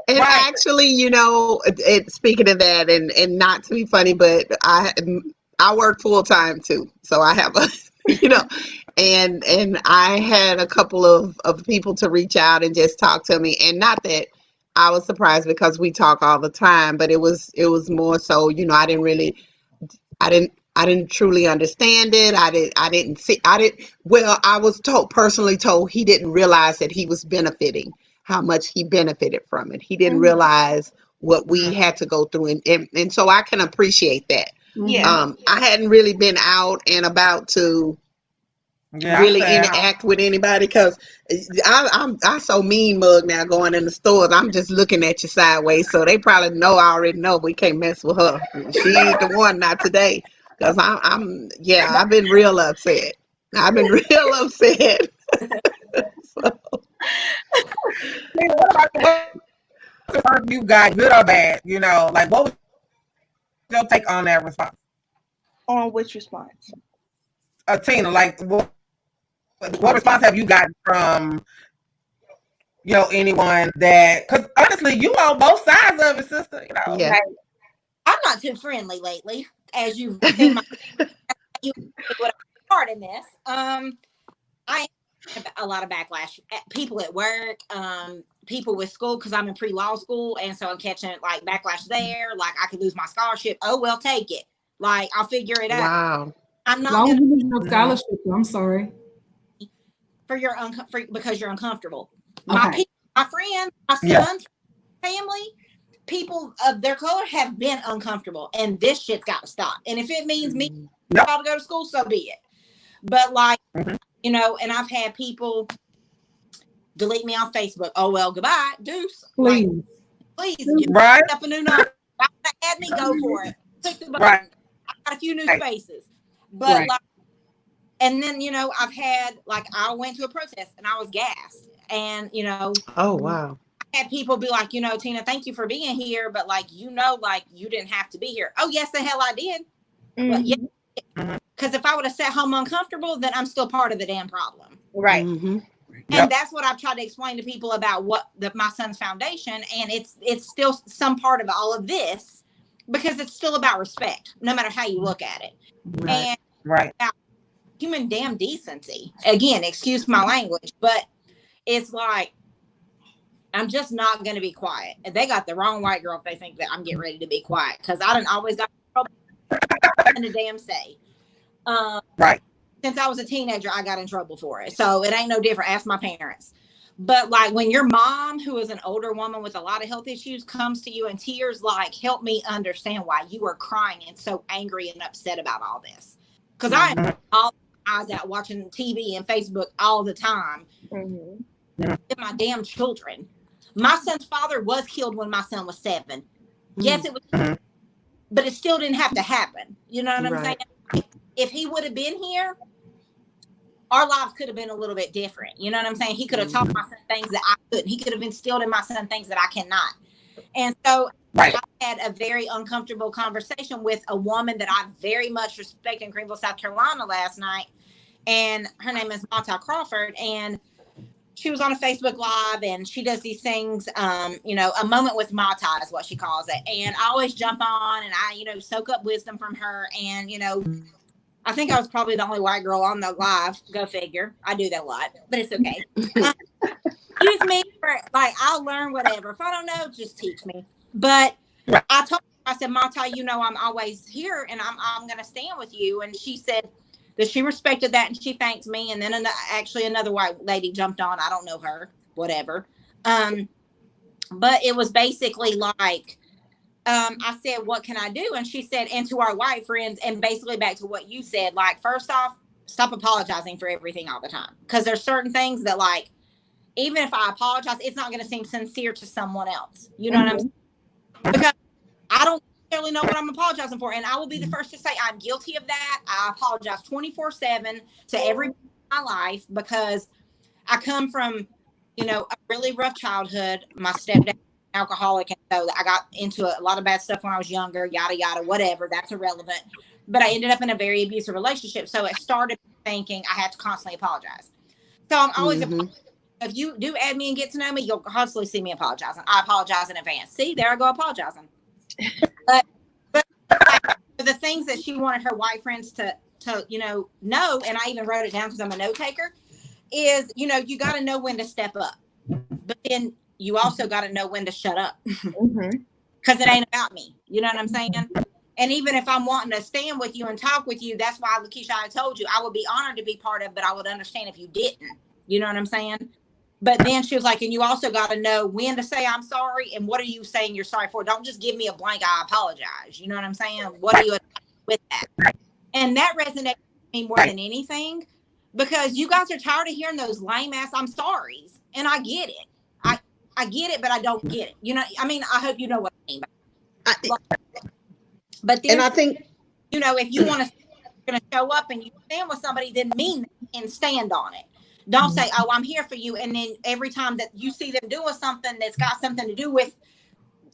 actually, you know, speaking of that, and not to be funny, but I work full time too, so I have a, you know, and I had a couple of people to reach out and just talk to me, and not that I was surprised because we talk all the time, but it was more so, you know, I I didn't truly understand it. Well, I was personally told he didn't realize that he was benefiting, how much he benefited from it. He didn't realize what we had to go through. And so I can appreciate that. Yeah. I hadn't really been out and about to really interact with anybody because I so mean mug now going in the stores. I'm just looking at you sideways, so they probably know. I already know we can't mess with her. She ain't the one, not today. Because I've been real upset. I've been real upset. So, What you got, good or bad? You know, like what was your take on that response? On which response? Tina, like what response have you gotten from anyone that? Because honestly, you on both sides of it, sister. yeah. Right. I'm not too friendly lately, as you've seen you what part in this. I have a lot of backlash. People at work, people with school, because I'm in pre-law school, and so I'm catching like backlash there. Like I could lose my scholarship. Oh well, take it. Like I'll figure it out. Wow. I'm not Long as gonna you lose your scholarship, I'm sorry. because you're uncomfortable. Okay. My friends, my son's family, people of their color have been uncomfortable, and this shit's got to stop. And if it means me to go to school, so be it. But like, and I've had people delete me on Facebook. Oh well, goodbye, deuce. Please, You Right. up a new number. Add me, go for it. Click the button. Right. I got a few new spaces, but Right. like, and then I've had I went to a protest and I was gassed, and Oh, wow. I had people be like, Tina, thank you for being here, but you didn't have to be here. Oh yes, the hell I did. Well, yeah. Because if I would have sat home uncomfortable, then I'm still part of the damn problem. Right. Mm-hmm. And that's what I've tried to explain to people about what my son's foundation, and it's still some part of all of this because it's still about respect, no matter how you look at it, and about human damn decency. Again, excuse my language, but it's like I'm just not going to be quiet. And they got the wrong white girl if they think that I'm getting ready to be quiet because I didn't always got nothing to damn say. Since I was a teenager, I got in trouble for it. So it ain't no different. Ask my parents. But like when your mom, who is an older woman with a lot of health issues, comes to you in tears, like, help me understand why you are crying and so angry and upset about all this. Because I am all eyes out watching TV and Facebook all the time with my damn children. My son's father was killed when my son was 7. Yes, it was, but it still didn't have to happen. You know what I'm saying? If he would have been here, our lives could have been a little bit different. You know what I'm saying? He could have taught my son things that I couldn't. He could have instilled in my son things that I cannot. And so I had a very uncomfortable conversation with a woman that I very much respect in Greenville, South Carolina last night. And her name is Mata Crawford. And she was on a Facebook Live, and she does these things, a moment with Mata is what she calls it. And I always jump on and I, soak up wisdom from her. And, I think I was probably the only white girl on the live. Go figure. I do that a lot, but it's okay. Use me for I'll learn whatever. If I don't know, just teach me. But I told her, I said, Mata, I'm always here, and I'm going to stand with you. And she said that she respected that, and she thanked me. And then another white lady jumped on. I don't know her, whatever. But it was basically like, I said, what can I do? And she said, and to our white friends, and basically back to what you said, first off, stop apologizing for everything all the time. Because there's certain things that, even if I apologize, it's not going to seem sincere to someone else. You know what I'm saying? Because I don't necessarily know what I'm apologizing for. And I will be the first to say I'm guilty of that. I apologize 24/7 to everybody in my life because I come from, a really rough childhood. My stepdad alcoholic, and so I got into a lot of bad stuff when I was younger, yada yada, whatever, that's irrelevant. But I ended up in a very abusive relationship, so it started thinking I had to constantly apologize. So I'm always if you do add me and get to know me, you'll constantly see me apologizing. I apologize in advance. See, there I go apologizing. but the things that she wanted her white friends to know, and I even wrote it down because I'm a note taker, is you got to know when to step up, but then you also got to know when to shut up because it ain't about me. You know what I'm saying? And even if I'm wanting to stand with you and talk with you, that's why, Lakeisha, I told you I would be honored to be part of, but I would understand if you didn't. You know what I'm saying? But then she was like, and you also got to know when to say I'm sorry and what are you saying you're sorry for? Don't just give me a blank, I apologize. You know what I'm saying? What are you with that? And that resonated with me more than anything, because you guys are tired of hearing those lame ass I'm sorries. And I get it. I get it, but I don't get it. You know, I mean, I hope you know what I mean. But then, and I think, you know, if you want to going to show up and you stand with somebody, then mean that and stand on it. Don't say, oh, I'm here for you. And then every time that you see them doing something that's got something to do with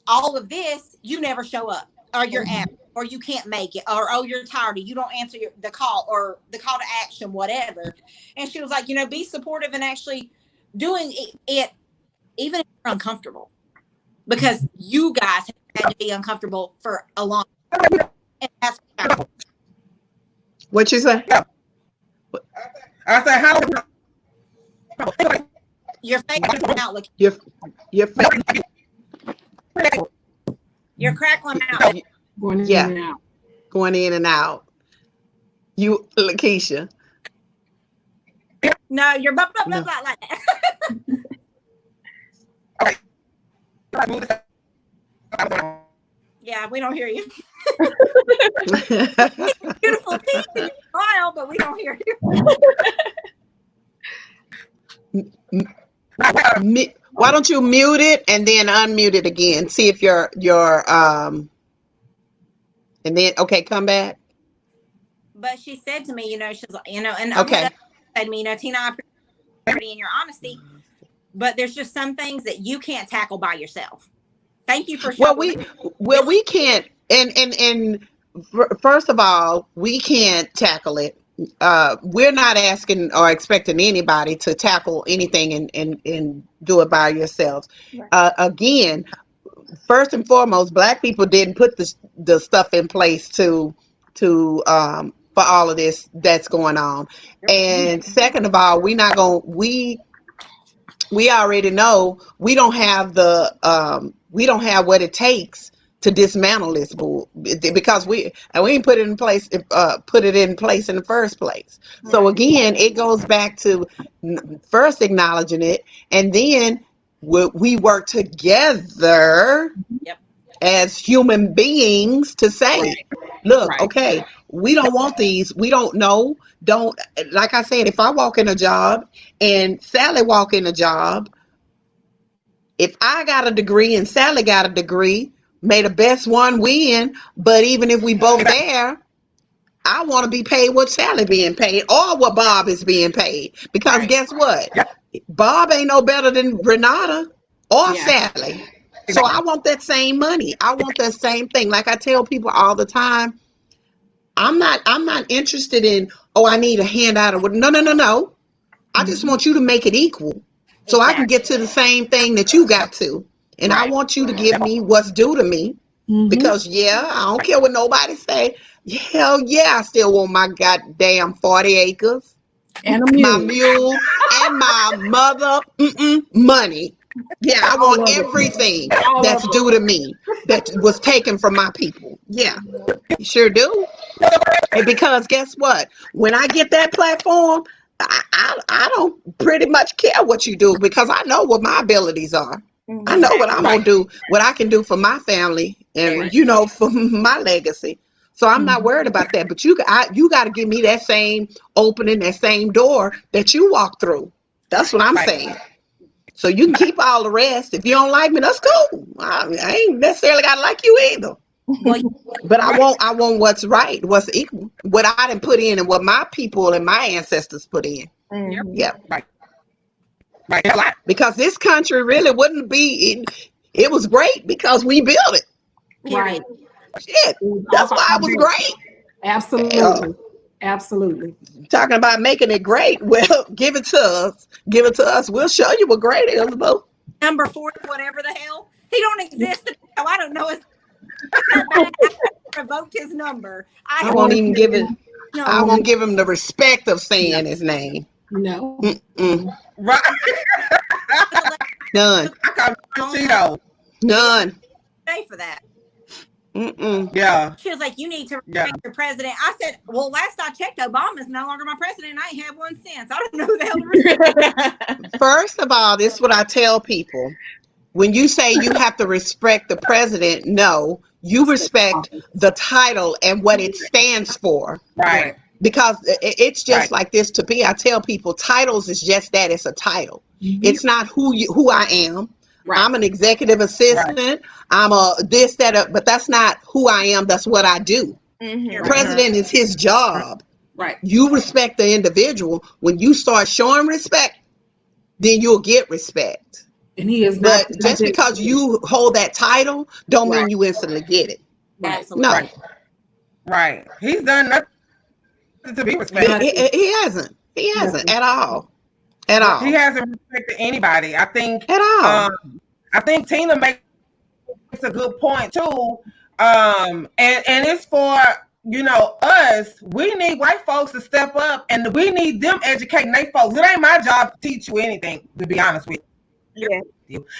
all of this, you never show up, or you're absent, or you can't make it, or, oh, you're tired, or you don't answer the call, or the call to action, whatever. And she was like, you know, be supportive and actually doing it even if you're uncomfortable, because you guys have had to be uncomfortable for a long time. And that's what you say? I said, how? Your face outlook. Your You're crackling out. Yeah, going in and out. You, Lakeisha. No, you're blah blah blah blah like that. Yeah, we don't hear you. Beautiful teeth and smile, but we don't hear you. Why don't you mute it and then unmute it again? See if your and then come back. But she said to me, you know, she's like, you know, and okay. Said to me, you know, Tina, I appreciate you and your honesty, but there's just some things that you can't tackle by yourself. Thank you for showing. We can't, and first of all, we can't tackle it. We're not asking or expecting anybody to tackle anything and do it by yourselves. Right. Again, first and foremost, Black people didn't put the stuff in place to for all of this that's going on. And second of all, we already know we don't have what it takes to dismantle this bull, because we ain't put it in place in the first place. So again, it goes back to first acknowledging it, and then we work together as human beings to say, look, okay, we don't want these. We don't know. Don't, like I said, if I walk in a job and Sally walk in a job, if I got a degree and Sally got a degree, may the best one win. But even if we both there, I want to be paid what Sally being paid or what Bob is being paid. Because guess what? Bob ain't no better than Renata or Sally. So I want that same money. I want that same thing. Like I tell people all the time, I'm not interested in, oh, I need a handout or what. No. I just want you to make it equal. So I can get to the same thing that you got to. And I want you to give me what's due to me. Because I don't care what nobody say. Hell yeah, I still want my goddamn 40 acres. And a mule. My mule and my mother money. Yeah, I want everything that's due to me that was taken from my people. Yeah, you sure do. And because guess what? When I get that platform, I don't pretty much care what you do, because I know what my abilities are. I know what I'm gonna do, what I can do for my family, and for my legacy. So I'm not worried about that. But you got to give me that same opening, that same door that you walk through. That's what I'm saying. So you can keep all the rest. If you don't like me, that's cool. I ain't necessarily got to like you either. But I want what's right, what's equal, what I didn't put in and what my people and my ancestors put in. Yeah. Right. Because this country really wouldn't be, it was great because we built it. Right. Shit. That's why it was great. Absolutely. Absolutely. Talking about making it great. Well, give it to us. Give it to us. We'll show you what great is, bro. Number 40, whatever the hell. He don't exist. I don't know his I revoked his number. I won't even give it. No. I won't give him the respect of saying his name. No. Right. None. I got Cheeto. None. Pay for that. Yeah. She was like, you need to respect your president. I said, well, last I checked, Obama's no longer my president. I ain't had one since. I don't know who the hell to respect. First of all, this is what I tell people. When you say you have to respect the president, no, you respect the title and what it stands for. Right. Because it's just like this to me. I tell people titles is just that, it's a title. It's not who I am. I'm an executive assistant. I'm a this, that, but that's not who I am. That's what I do. President is his job. Right. You respect the individual. When you start showing respect, then you'll get respect. And he is But not just because you hold that title, don't mean you instantly get it. Absolutely. No. Right. He's done nothing to be respected. He hasn't. He hasn't at all. At all. He hasn't respected anybody. I think at all. I think Tina makes a good point too. And it's for, you know, us. We need white folks to step up, and we need them educating their folks. It ain't my job to teach you anything, to be honest with you.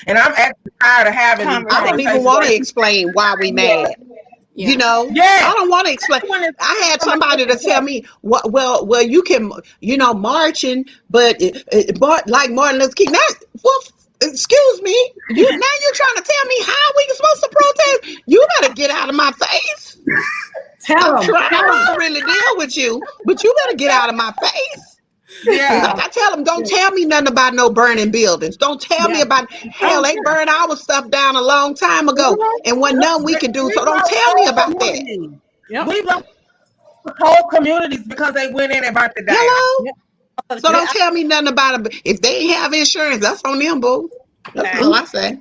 And I'm actually tired of having. I don't even want to explain why we mad. You know, I don't want to explain. I had somebody to tell me, well, you can, you know, marching, but like Martin Luther King. Well, excuse me, now you're trying to tell me how we supposed to protest? You better get out of my face. I'm trying to really deal with you, but you better get out of my face. Yeah, like I tell them, don't tell me nothing about no burning buildings. Don't tell me about hell. They burned our stuff down a long time ago, and wasn't nothing we could do. So don't tell me about that. We lost whole communities because they went in and burnt it down. Hello. So don't tell me nothing about it. If they ain't have insurance, that's on them, boo. That's all I say.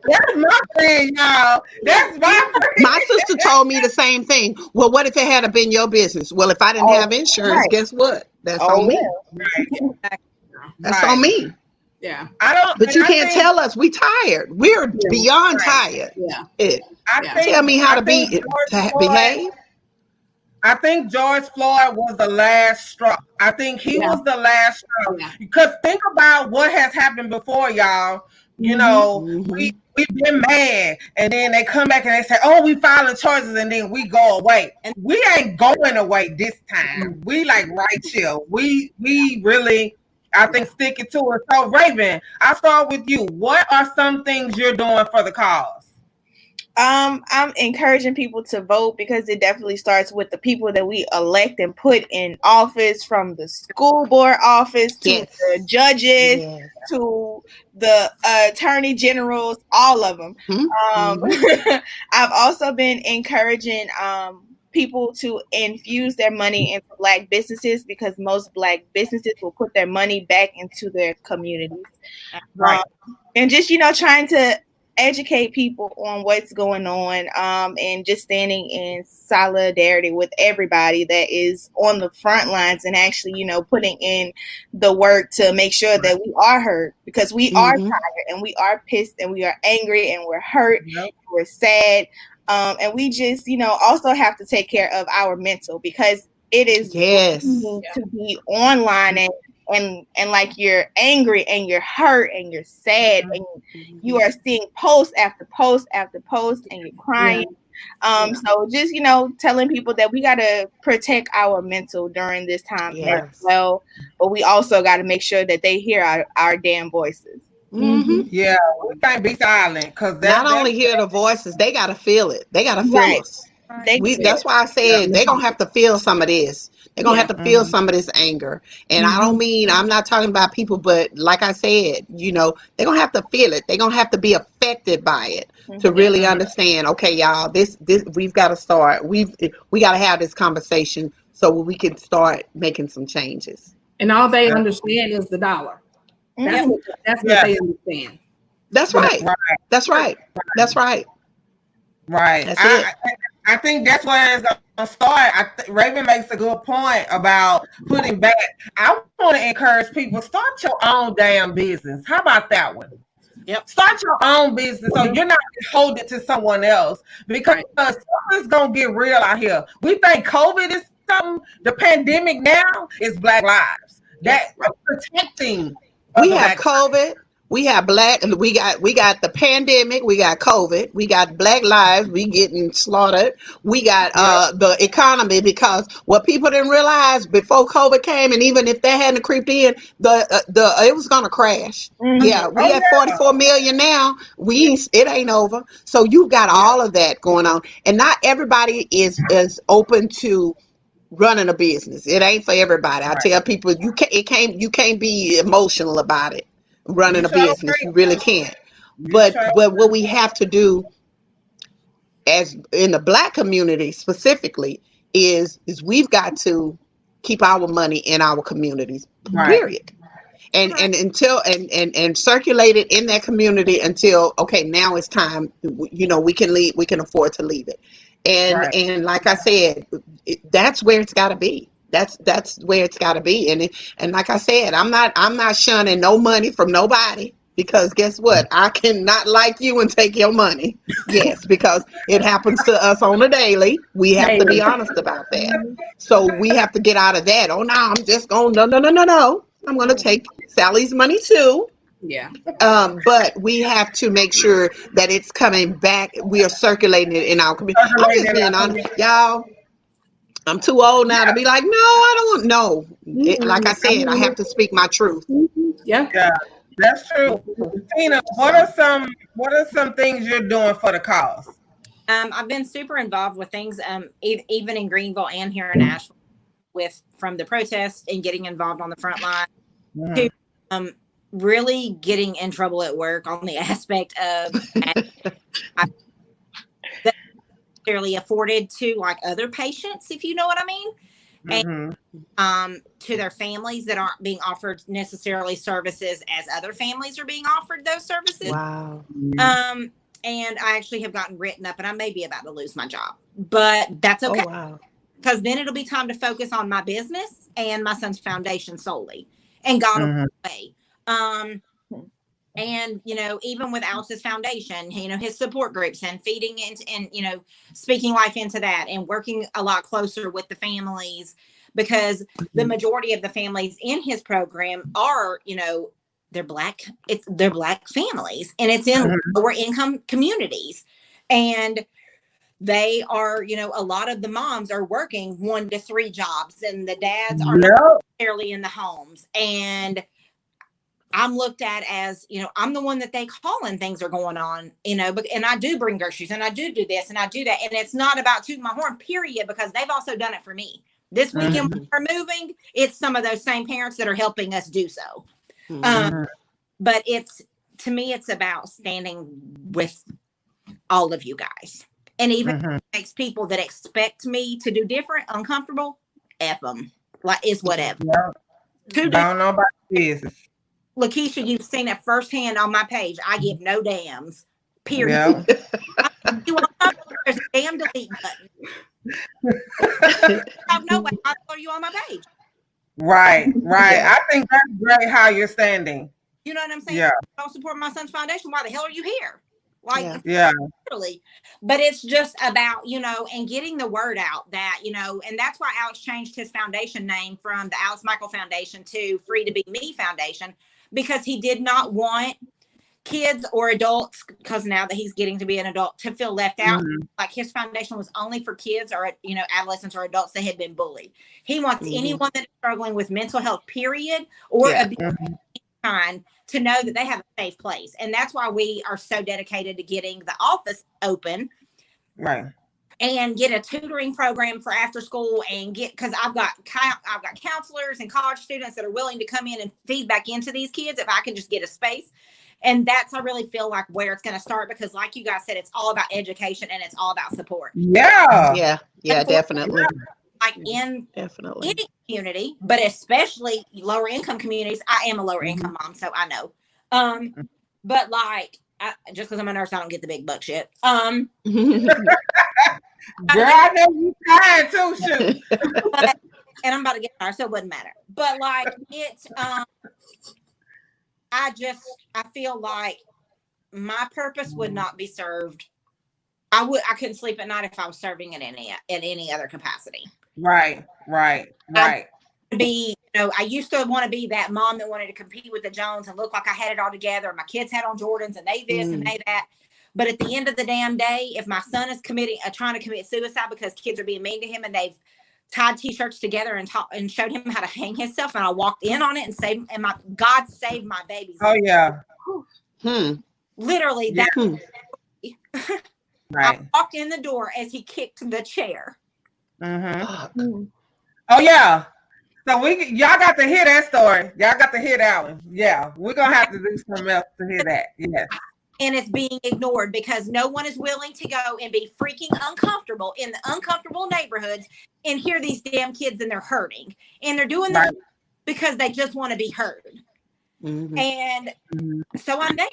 That's my friend, y'all. That's my friend. My sister told me the same thing. Well, what if it had been your business? Well, if I didn't have insurance, guess what? That's on me. That's on me. Yeah. But you can't tell us we tired. We're beyond tired. Tell me how to behave. I think George Floyd was the last straw. I think he was the last straw. Because think about what has happened before, y'all. You know, we've been mad, and then they come back and they say, "Oh, we filing charges," and then we go away. And we ain't going away this time. We like right chill. We really, I think, sticking to it. So, Raven, I'll start with you. What are some things you're doing for the cause? I'm encouraging people to vote because it definitely starts with the people that we elect and put in office, from the school board office to the judges to the attorney generals, all of them. I've also been encouraging people to infuse their money into Black businesses because most Black businesses will put their money back into their communities. And just, you know, trying to educate people on what's going on, and just standing in solidarity with everybody that is on the front lines and actually, you know, putting in the work to make sure that we are heard, because we are tired and we are pissed and we are angry and we're hurt, we're sad, and we just, you know, also have to take care of our mental, because it is to be online and like you're angry and you're hurt and you're sad and you are seeing post after post after post and you're crying. So just, you know, telling people that we got to protect our mental during this time as well, but we also got to make sure that they hear our damn voices. Yeah, we can't be silent, because not only hear the voices, they got to feel it. They got to feel us. That's why I said they're going to have to feel some of this. They're going to have to feel some of this anger. And I don't mean, I'm not talking about people, but like I said, you know, they're going to have to feel it. They're going to have to be affected by it to really understand, okay, y'all, this we've got to start. We got to have this conversation so we can start making some changes. And all they understand is the dollar. That's what they understand. That's right. That's right. That's right. Right. That's it. I think that's where it's going to start. Raven makes a good point about putting back. I want to encourage people, start your own damn business. How about that one? Start your own business so you're not holding to someone else, because something's going to get real out here. We think COVID is something. The pandemic now is Black lives. That protecting. We have COVID. We have we got the pandemic, we got COVID, we got Black lives, we getting slaughtered. We got the economy, because what people didn't realize before COVID came, and even if that hadn't creeped in, the it was gonna crash. Yeah, we at 44 million now. It ain't over. So you got all of that going on, and not everybody is open to running a business. It ain't for everybody. I tell people you can't be emotional about it. Running a business, you really can't. But what we have to do, as in the Black community specifically, is we've got to keep our money in our communities. Period. And until and circulate it in that community until, okay, now it's time, we can leave, we can afford to leave it. And like I said, that's where it's got to be. That's where it's got to be. And like I said, I'm not shunning no money from nobody, because guess what? I cannot like you and take your money. Yes, because it happens to us on a daily. We have to be honest about that. So we have to get out of that. Oh no, I'm just going, no. I'm going to take Sally's money too. Yeah. But we have to make sure that it's coming back. We are circulating it in our community. I'm just being honest, y'all. I'm too old now to be like, no, I don't know. Like I said, I have to speak my truth. Yeah, that's true. Tina, what are some things you're doing for the cause? I've been super involved with things, even in Greenville and here in Asheville, from the protest and getting involved on the front line to really getting in trouble at work on the aspect of that fairly afforded to like other patients, if you know what I mean. And to their families that aren't being offered necessarily services as other families are being offered those services. Wow. And I actually have gotten written up, and I may be about to lose my job, but that's okay. Oh, wow. Because then it'll be time to focus on my business and my son's foundation solely, and God will way. And even with Alice's foundation, his support groups and feeding into and speaking life into that, and working a lot closer with the families, because the majority of the families in his program are they're Black. They're Black families, and it's in lower income communities, and they are, a lot of the moms are working 1 to 3 jobs, and the dads are not necessarily in the homes. And I'm looked at as, I'm the one that they call when things are going on, and I do bring groceries, and I do this, and I do that. And it's not about tooting my horn, period, because they've also done it for me. This weekend when we're moving, it's some of those same parents that are helping us do so. But to me, it's about standing with all of you guys. And even if it makes people that expect me to do different uncomfortable, F them. Like, it's whatever. I don't know about business. Lakeisha, you've seen it firsthand on my page. I give no damns. Period. There's a damn delete button. No way. I'll throw you on my page. Right. I think that's great how you're standing. You know what I'm saying? Yeah. Don't support my son's foundation. Why the hell are you here? Like, literally. But it's just about, and getting the word out that, and that's why Alex changed his foundation name from the Alice Michael Foundation to Free to Be Me Foundation, because he did not want kids or adults, because now that he's getting to be an adult, to feel left out. Like, his foundation was only for kids or, adolescents or adults that had been bullied. He wants anyone that is struggling with mental health, period, or abuse kind, to know that they have a safe place. And that's why we are so dedicated to getting the office open. Right. And get a tutoring program for after school, and because I've got counselors and college students that are willing to come in and feed back into these kids if I can just get a space. And that's, I really feel like, where it's going to start, because like you guys said, it's all about education and it's all about support. Yeah, definitely. Like in any community, but especially lower income communities. I am a lower income mom, so I know. But like, just because I'm a nurse, I don't get the big buck shit. Girl, I know you tired too, shoot. And I'm about to get tired, so it wouldn't matter. But like, it's I feel like my purpose would not be served. I couldn't sleep at night if I was serving in any other capacity. Right. be, I used to want to be that mom that wanted to compete with the Jones and look like I had it all together. My kids had on Jordans and they this and they that. But at the end of the damn day, if my son is trying to commit suicide because kids are being mean to him and they've tied T-shirts together and showed him how to hang himself, and I walked in on it and God saved my babies. Oh yeah. Literally, that. Right. I walked in the door as he kicked the chair. Oh yeah. So y'all got to hear that story. Y'all got to hear that one. Yeah, we're gonna have to do something else to hear that. Yes. And it's being ignored because no one is willing to go and be freaking uncomfortable in the uncomfortable neighborhoods and hear these damn kids and they're hurting. And they're doing this because they just want to be heard. And so I'm there.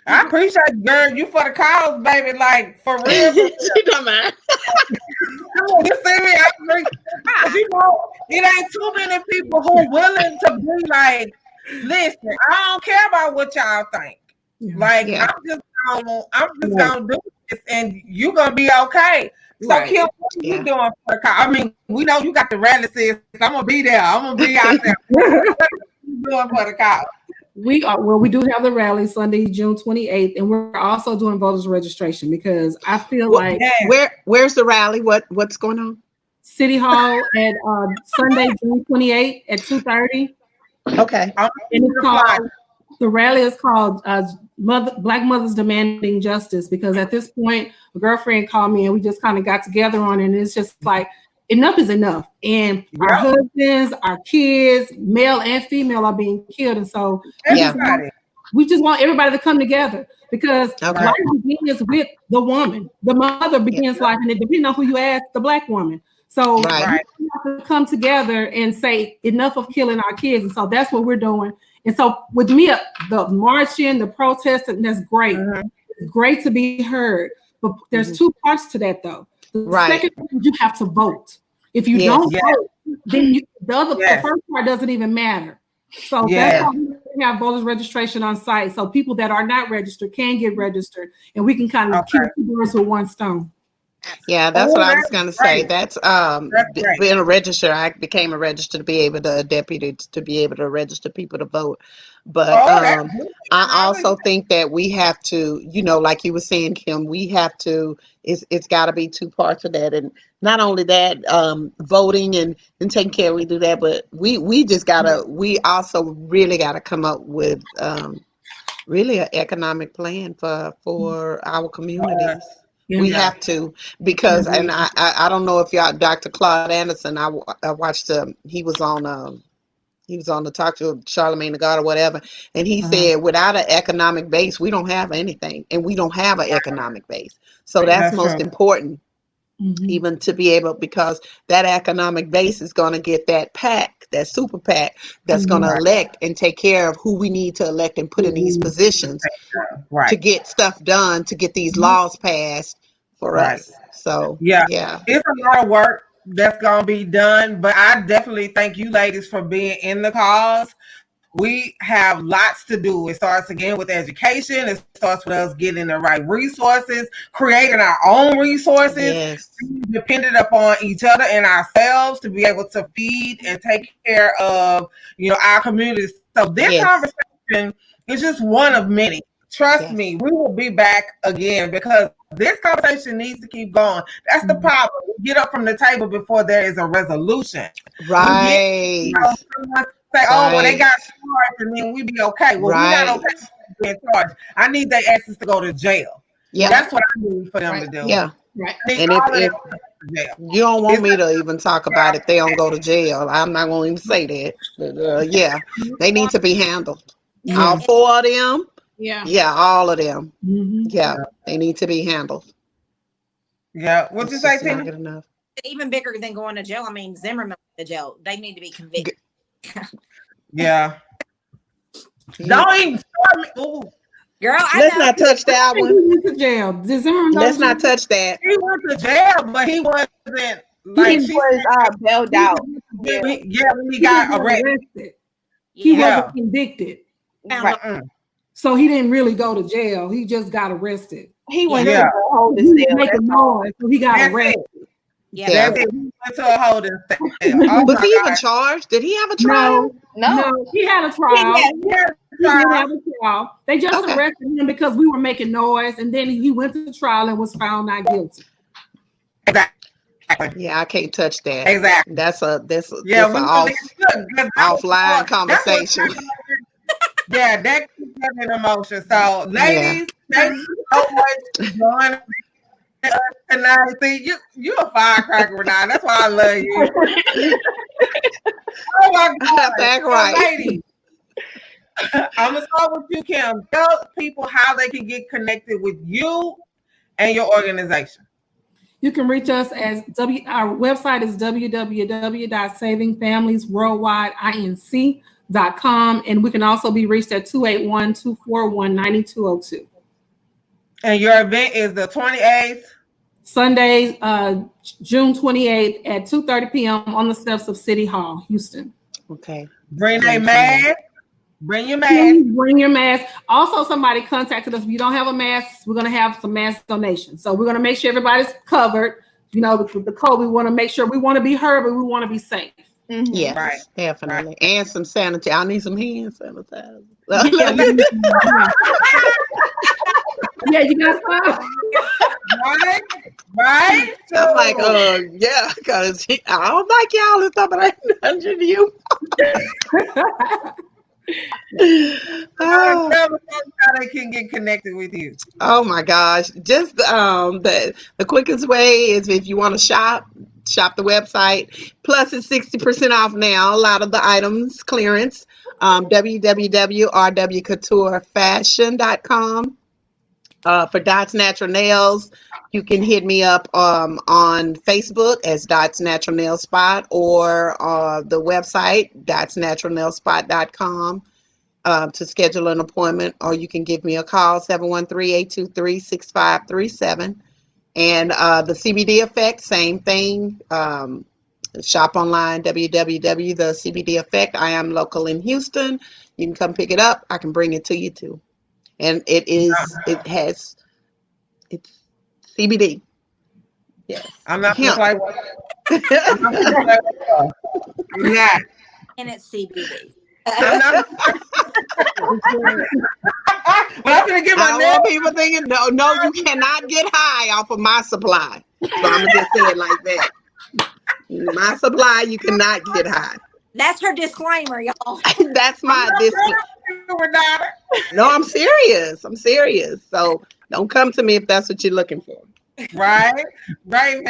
I appreciate, girl, you for the cause, baby. Like, for real. She don't mind. You see me? It ain't too many people who willing to be like, listen, I don't care about what y'all think. Like, I'm just gonna do this, and you gonna be okay. So, Kim, what are you doing for the cause? I mean, we know you got the rally, sis. I'm gonna be there. I'm gonna be out there. What are you doing for the cause? We do have the rally Sunday, June 28th, and we're also doing voters registration because I feel like where's the rally? What's going on? City Hall at Sunday, June 28th at 2:30. Okay. And it's called, the rally is called Black Mothers Demanding Justice, because at this point, a girlfriend called me and we just kind of got together on it, and it's just like, enough is enough. And our husbands, our kids, male and female, are being killed. And so we just want everybody to come together, because life begins with the woman. The mother begins life, and it depends on who you ask, the Black woman. So we have to come together and say enough of killing our kids. And so that's what we're doing. And so with me, the marching, the protesting, that's great. It's great to be heard. But there's two parts to that, though. The second part, you have to vote. If you don't vote, then the first part doesn't even matter. So that's why we have voters registration on site, so people that are not registered can get registered, and we can kind of kill two birds with one stone. Yeah, that's what I was going to say. That's being a registrar. I became a registrar to be able to, a deputy to be able to register people to vote. But I also think that we have to, like you were saying, Kim, we have to, it's got to be two parts of that. And not only that, voting and taking care, we do that, but we just got to, we also really got to come up with really an economic plan for our communities. We have to, because, and I don't know if y'all, Dr. Claude Anderson, I watched, he was on the talk to Charlemagne the God or whatever, and he said, without an economic base, we don't have anything, and we don't have an economic base. So that's most important, even to be able, because that economic base is going to get that PAC, that super PAC, that's going to elect and take care of who we need to elect and put in these positions to get stuff done, to get these laws passed for us. So it's a lot of work that's gonna be done, but I definitely thank you ladies for being in the cause. We have lots to do. It starts again with education. It starts with us getting the right resources, creating our own resources, dependent upon each other and ourselves to be able to feed and take care of our communities. So this conversation is just one of many. Trust me, we will be back again, because this conversation needs to keep going. That's the problem. We get up from the table before there is a resolution. Right. Say, oh, well, they got charged, and then we be okay. Well, we're not okay being charged. I need their asses to go to jail. Yeah. That's what I need for them to do. Yeah. Right. And if you don't want me to even talk about it, they don't go to jail. I'm not going to even say that. But, they need to be handled. All four of them. Yeah, all of them. Yeah, they need to be handled. Yeah, what'd you say, Tina? Good enough. Even bigger than going to jail. I mean, Zimmerman to jail. They need to be convicted. Don't even start me. Ooh. Girl, let's not touch that one. He went to jail. Let's not touch that. He went to jail, but he wasn't like he was bailed out. When he got arrested. He wasn't convicted. So he didn't really go to jail. He just got arrested. He went to hold the cell. Make a noise, so he got arrested. Yeah. Yeah. That's it. He went to a holding cell. Oh Was my he even God. charged? Did he have a trial? No, he had a trial. Yeah, He did have a trial. They just Okay. arrested him because we were making noise, and then he went to trial and was found not guilty. Exactly. Yeah, I can't touch that. Exactly. That's a Yeah, a we off offline that's what conversation. yeah, that keeps us in emotion. So, Yeah. ladies, thank you so much for joining us tonight. See, you a firecracker, Renata. That's why I love you. Oh my I have to God. act So, right. ladies, I'm gonna start with you, Kim. Tell people how they can get connected with you and your organization. You can reach us as our website is www.savingfamiliesworldwideinc.com, and we can also be reached at 281-241-9202. And your event is the 28th. Sunday, June 28th at 2:30 p.m. on the steps of City Hall, Houston. Okay. Bring a June 28th. mask. Bring your mask. Please bring your mask. Also, somebody contacted us. If you don't have a mask, we're going to have some mask donations. So we're going to make sure everybody's covered. You know, with the COVID, we want to make sure we want to be heard, but we want to be safe. Yes, Right. definitely. And some sanitizer. I need some hand sanitizer. Yeah, you got some. Right. I'm like, yeah, because I don't like y'all and stuff, but I ain't nothing to you. Tell the folks how they can get connected with you. Oh my gosh. Just the quickest way is if you want to shop the website. Plus it's 60% off now. A lot of the items clearance. www.rwcouturefashion.com. For Dots Natural Nails, you can hit me up on Facebook as Dots Natural Nail Spot, or the website dotsnaturalnailspot.com. To schedule an appointment, or you can give me a call, 713-823-6537. And the CBD Effect, same thing. Shop online, The CBD Effect. I am local in Houston. You can come pick it up. I can bring it to you too. And it's CBD. Yes. I'm not gonna Hemp. play with Yeah. And it's CBD. I'm not but I'm gonna get I my don't nails. want people thinking, no, you cannot get high off of my supply. So I'm gonna just say it like that. My supply, you cannot get high. That's her disclaimer, y'all. That's my Renata. No, I'm serious. I'm serious. So don't come to me if that's what you're looking for. Right. Man.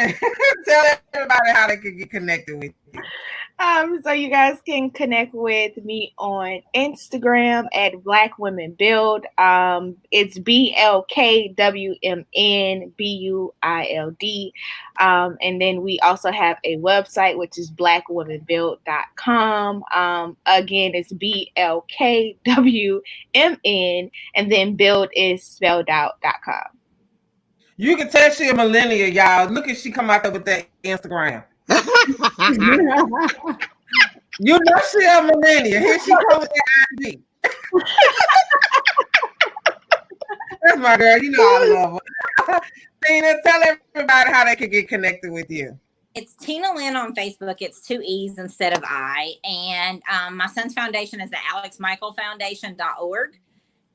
Tell everybody how they can get connected with you. So you guys can connect with me on Instagram at Black Women Build. It's BLKWMNBUILD. And then we also have a website, which is blackwomenbuild.com. Again, it's BLKWMN, and then build is spelled out.com. You can tell she a millennial, y'all. Look at she come out there with that Instagram. You know she a millennial. Here she comes with that IG. That's my girl. You know I love her. Tina, tell everybody how they can get connected with you. It's Tina Lynn on Facebook. It's 2 E's instead of I. And my son's foundation is the AlexMichaelFoundation.org.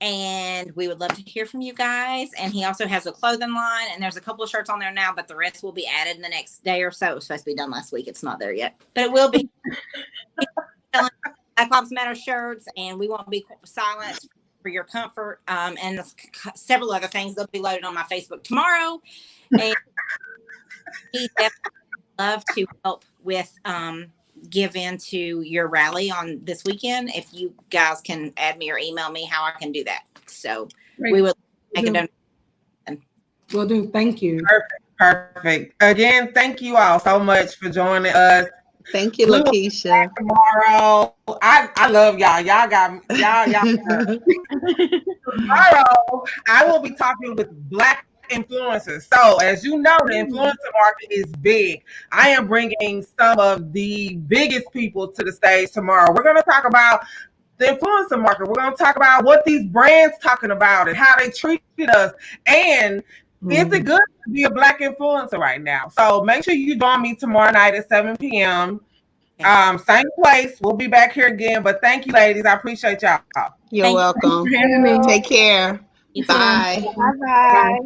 And we would love to hear from you guys. And he also has a clothing line, and there's a couple of shirts on there now, but the rest will be added in the next day or so. It was supposed to be done last week. It's not there yet, but it will be. Black Lives Matter shirts, and we won't be silent for your comfort, and several other things. They'll be loaded on my Facebook tomorrow. And he definitely love to help with give into your rally on this weekend. If you guys can add me or email me how I can do that. So Great. we will make a donation. Will do. Thank you. Perfect. Again, thank you all so much for joining us. Thank you, Lakeisha. Tomorrow, I love y'all. Y'all got me. Y'all. Tomorrow, I will be talking with Black influencers. So, as you know, the influencer market is big. I am bringing some of the biggest people to the stage tomorrow. We're going to talk about the influencer market. We're going to talk about what these brands talking about and how they treated us, and Is it good to be a Black influencer right now? So make sure you join me tomorrow night at 7 p.m. Same place. We'll be back here again. But thank you, ladies. I appreciate y'all. You're welcome. Thank you for having me. Take care. You too. Bye. Bye bye.